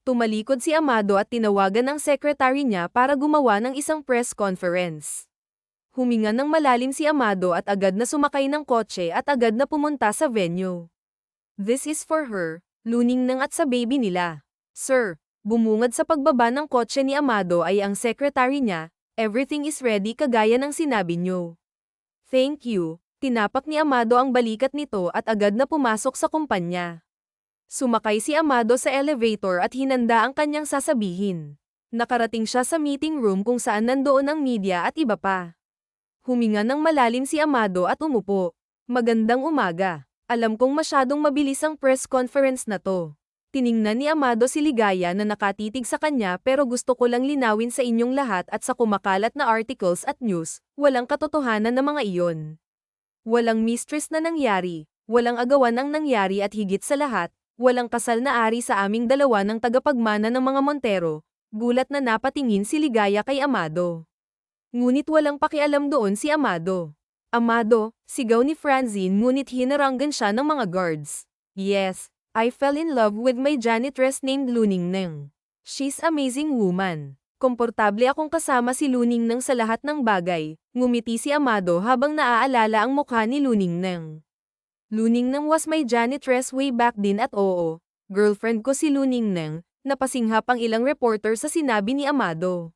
Tumalikod si Amado at tinawagan ang secretary niya para gumawa ng isang press conference. Huminga ng malalim si Amado at agad na sumakay ng kotse at agad na pumunta sa venue. This is for her, Luningnang at sa baby nila. Sir, bumungad sa pagbaba ng kotse ni Amado ay ang secretary niya, everything is ready kagaya ng sinabi nyo. Thank you, tinapak ni Amado ang balikat nito at agad na pumasok sa kumpanya. Sumakay si Amado sa elevator at hinanda ang kanyang sasabihin. Nakarating siya sa meeting room kung saan nandoon ang media at iba pa. Huminga ng malalim si Amado at umupo. Magandang umaga. Alam kong masyadong mabilis ang press conference na to. Tiningnan ni Amado si Ligaya na nakatitig sa kanya pero gusto ko lang linawin sa inyong lahat at sa kumakalat na articles at news, walang katotohanan na mga iyon. Walang mistress na nangyari, walang agawan ang nangyari at higit sa lahat, walang kasal na ari sa aming dalawa ng tagapagmana ng mga Montero. Gulat na napatingin si Ligaya kay Amado. Ngunit walang pakialam doon si Amado. Amado, sigaw ni Francine ngunit hinaranggan siya ng mga guards. Yes, I fell in love with my janitress named Luningnang. She's amazing woman. Komportable akong kasama si Luningnang sa lahat ng bagay. Ngumiti si Amado habang naaalala ang mukha ni Luningnang. Luningnang was my janitress way back din at oo, girlfriend ko si Luningnang. Napasinghap ang ilang reporter sa sinabi ni Amado.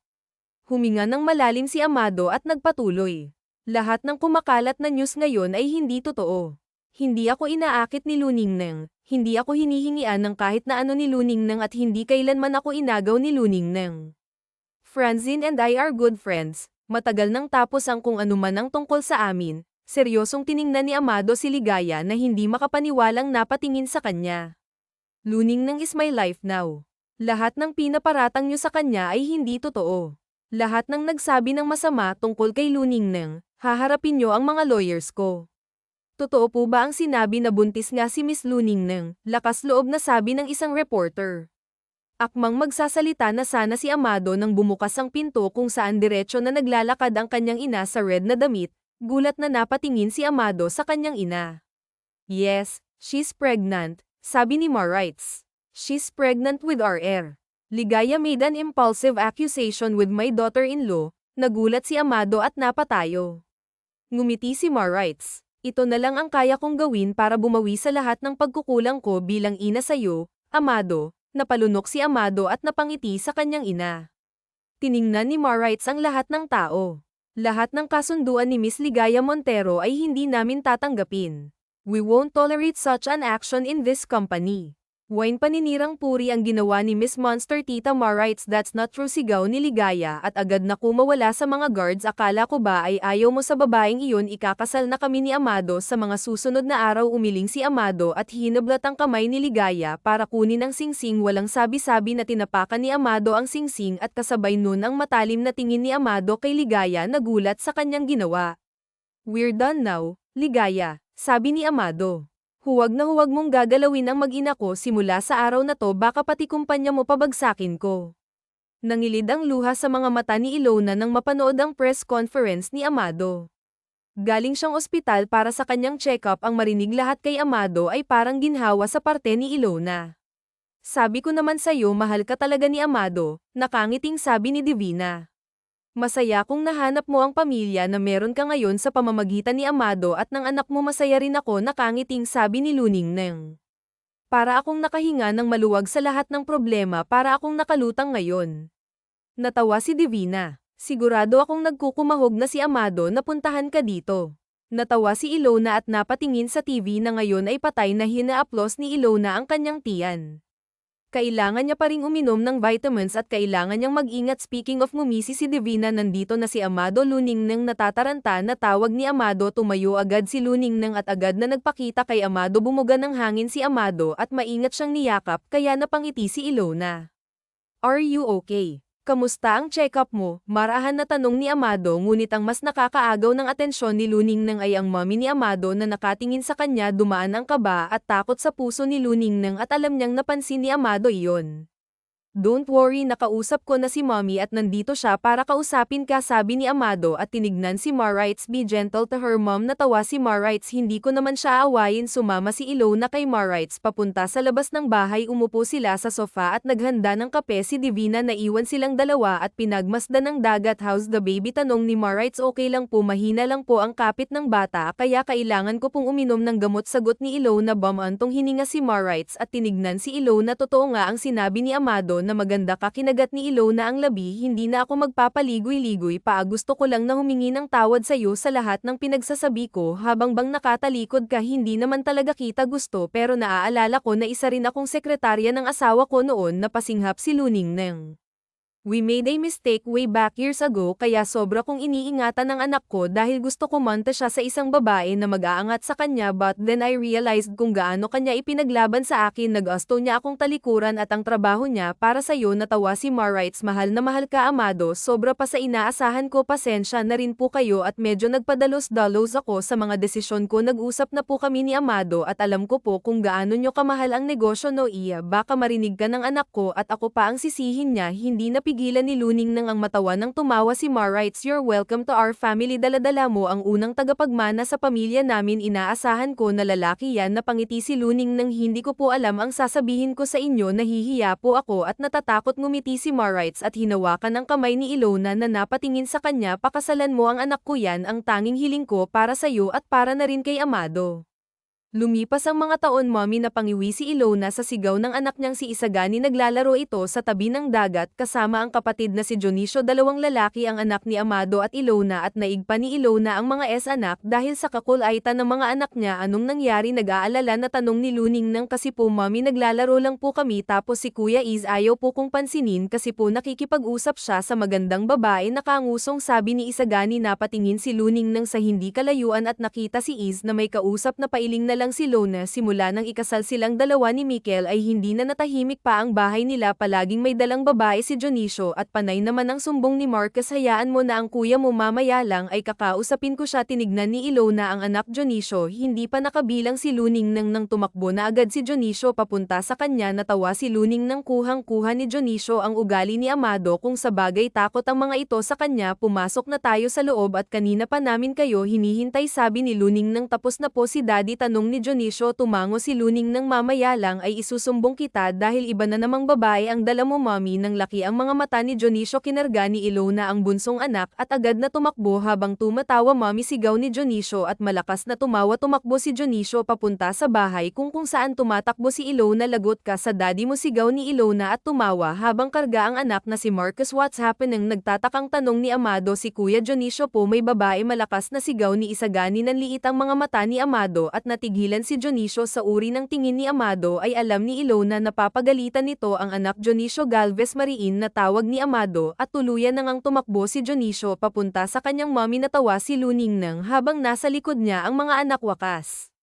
Huminga ng malalim si Amado at nagpatuloy. Lahat ng kumakalat na news ngayon ay hindi totoo. Hindi ako inaakit ni Luningnang, hindi ako hinihingian ng kahit na ano ni Luningnang at hindi kailanman ako inagaw ni Luningnang. Francine and I are good friends, matagal nang tapos ang kung anuman ang tungkol sa amin. Seryosong tiningnan ni Amado si Ligaya na hindi makapaniwalang napatingin sa kanya. Luningnang is my life now. Lahat ng pinaparatang nyo sa kanya ay hindi totoo. Lahat ng nagsabi ng masama tungkol kay Luningnang, haharapin nyo ang mga lawyers ko. Totoo po ba ang sinabi na buntis nga si Miss Luningnang? Lakas loob na sabi ng isang reporter. Akmang magsasalita na sana si Amado nang bumukas ang pinto kung saan diretsyo na naglalakad ang kanyang ina sa red na damit, gulat na napatingin si Amado sa kanyang ina. Yes, she's pregnant, sabi ni Marites. She's pregnant with our heir. Ligaya made an impulsive accusation with my daughter-in-law, nagulat si Amado at napatayo. Ngumiti si Marites. Ito na lang ang kaya kong gawin para bumawi sa lahat ng pagkukulang ko bilang ina sa'yo, Amado. Napalunok si Amado at napangiti sa kanyang ina. Tiningnan ni Marites ang lahat ng tao. Lahat ng kasunduan ni Miss Ligaya Montero ay hindi namin tatanggapin. We won't tolerate such an action in this company. Wine paninirang puri ang ginawa ni Miss Monster Tita Marites. That's not true, sigaw ni Ligaya at agad na kumawala sa mga guards. Akala ko ba ay ayaw mo sa babaeng iyon? Ikakasal na kami ni Amado. Sa mga susunod na araw umiling si Amado at hinablat ang kamay ni Ligaya para kunin ang singsing. Walang sabi-sabi na tinapakan ni Amado ang singsing at kasabay nun ang matalim na tingin ni Amado kay Ligaya. Nagulat sa kanyang ginawa. We're done now, Ligaya, Sabi ni Amado. Huwag na huwag mong gagalawin ang mag-ina ko simula sa araw na to baka pati kumpanya mo pabagsakin ko. Nangilid ang luha sa mga mata ni Ilona nang mapanood ang press conference ni Amado. Galing siyang ospital para sa kanyang check-up ang marinig lahat kay Amado ay parang ginhawa sa parte ni Ilona. Sabi ko naman sa'yo mahal ka talaga ni Amado, nakangiting sabi ni Divina. Masaya kung nahanap mo ang pamilya na meron ka ngayon sa pamamagitan ni Amado at ng anak mo masaya rin ako nakangiting sabi ni Luningneng. Para akong nakahinga ng maluwag sa lahat ng problema para akong nakalutang ngayon. Natawa si Divina. Sigurado akong nagkukumahog na si Amado na puntahan ka dito. Natawa si Ilona at napatingin sa TV na ngayon ay patay na hina-aplos ni Ilona ang kanyang tiyan. Kailangan niya pa ring uminom ng vitamins at kailangan niyang mag-ingat. Speaking of ngumisi si Divina, nandito na si Amado. Luningneng natataranta na tawag ni Amado. Tumayo agad si Luningneng at agad na nagpakita kay Amado. Bumuga ng hangin si Amado at maingat siyang niyakap kaya napangiti si Ilona. Are you okay? Kamusta ang check-up mo? Marahan na tanong ni Amado, ngunit ang mas nakakaagaw ng atensyon ni Luningneng ay ang mommy ni Amado na nakatingin sa kanya. Dumaan ang kaba at takot sa puso ni Luningneng at alam niyang napansin ni Amado iyon. Don't worry, nakausap ko na si mommy at nandito siya para kausapin ka sabi ni Amado at tinignan si Marites. Be gentle to her mom. Natawa si Marites. Hindi ko naman siya aawayin. Sumama si Ilona kay Marites papunta sa labas ng bahay. Umupo sila sa sofa at naghanda ng kape. Si Divina naiwan silang dalawa at pinagmasdan ng dagat. How's the baby? Tanong ni Marites. Okay lang po, mahina lang po ang kapit ng bata kaya kailangan ko pong uminom ng gamot sagot ni Ilona. Bumantong hininga si Marites at tinignan si Ilona. Totoo nga ang sinabi ni Amado na maganda ka. Kinagat ni Ilona ang labi. Hindi na ako magpapaligoy-ligoy pa. Gusto ko lang na humingi ng tawad sa'yo sa lahat ng pinagsasabi ko habang bang nakatalikod ka. Hindi naman talaga kita gusto pero naaalala ko na isa rin akong sekretarya ng asawa ko noon na pasinghap si Luningneng. We made a mistake way back years ago kaya sobra kong iniingatan ng anak ko dahil gusto ko manta siya sa isang babae na mag-aangat sa kanya but then I realized kung gaano kanya ipinaglaban sa akin. Nag-gusto niya akong talikuran at ang trabaho niya para sa'yo. Natawa si Marites. Mahal na mahal ka Amado, sobra pa sa inaasahan ko. Pasensya na rin po kayo at medyo nagpadalos-dalos ako sa mga desisyon ko. Nag-usap na po kami ni Amado at alam ko po kung gaano nyo kamahal ang negosyo no iya. Baka marinig ka ng anak ko at ako pa ang sisihin niya. Hindi napigilan ni Luningneng ang matawa nang tumawa si Marites. You're welcome to our family. Daladala mo ang unang tagapagmana sa pamilya namin. Inaasahan ko na lalaki yan. Napangiti si Luningneng. Hindi ko po alam ang sasabihin ko sa inyo. Nahihiya po ako at natatakot. Ngumiti si Marites at hinawakan ang kamay ni Ilona na napatingin sa kanya. Pakasalan mo ang anak ko yan. Ang tanging hiling ko para sa'yo at para na rin kay Amado. Lumipas ang mga taon. Mommy, napangiwi si Ilona sa sigaw ng anak niyang si Isagani. Naglalaro ito sa tabi ng dagat kasama ang kapatid na si Dionisio. Dalawang lalaki ang anak ni Amado at Ilona at naigpa ni Ilona ang mga anak dahil sa kakulaitan ng mga anak niya. Anong nangyari? Nag-aalala na tanong ni Luningneng. Kasi po mommy, naglalaro lang po kami tapos si Kuya Is ayaw po kong pansinin kasi po nakikipag-usap siya sa magandang babae. Nakangusong sabi ni Isagani. Napatingin si Luningneng sa hindi kalayuan at nakita si Is na may kausap na pailing na lang si Lona. Simula nang ikasal silang dalawa ni Mikel ay hindi na natahimik pa ang bahay nila. Palaging may dalang babae si Dionisio at panay naman ang sumbong ni Marcus. Hayaan mo na ang kuya mo, mamaya lang ay kakausapin ko siya. Tinignan ni Ilona ang anak Dionisio. Hindi pa nakabilang si Luningneng nang tumakbo na agad si Dionisio papunta sa kanya. Natawa si Luningneng. Kuhang-kuha ni Dionisio ang ugali ni Amado. Kung sa bagay takot ang mga ito sa kanya. Pumasok na tayo sa loob at kanina pa namin kayo hinihintay sabi ni Luningneng. Tapos na po si Daddy? Tanong ni Dionisio. Tumango si Luningneng. Mamaya lang ay isusumbong kita dahil iba na namang babae ang dala mo mommy. Nang laki ang mga mata ni Dionisio, kinarga ni Ilona ang bunsong anak at agad na tumakbo habang tumatawa. Mommy, sigaw ni Dionisio at malakas na tumawa. Tumakbo si Dionisio papunta sa bahay kung saan tumatakbo si Ilona. Lagot ka sa daddy mo, sigaw ni Ilona at tumawa habang karga ang anak na si Marcus. What's happening? Nagtatakang tanong ni Amado. Si Kuya Dionisio po, may babae. Malakas na sigaw ni Isagani. Nanliit ang mga mata ni Amado at natigilan si Dionisio sa uri ng tingin ni Amado. Ay alam ni Ilona na papagalitan nito ang anak. Dionisio Galvez Mariin na tawag ni Amado at tuluyan na ngang tumakbo si Dionisio papunta sa kanyang mommy. Natawa si Luningneng habang nasa likod niya ang mga anak. Wakas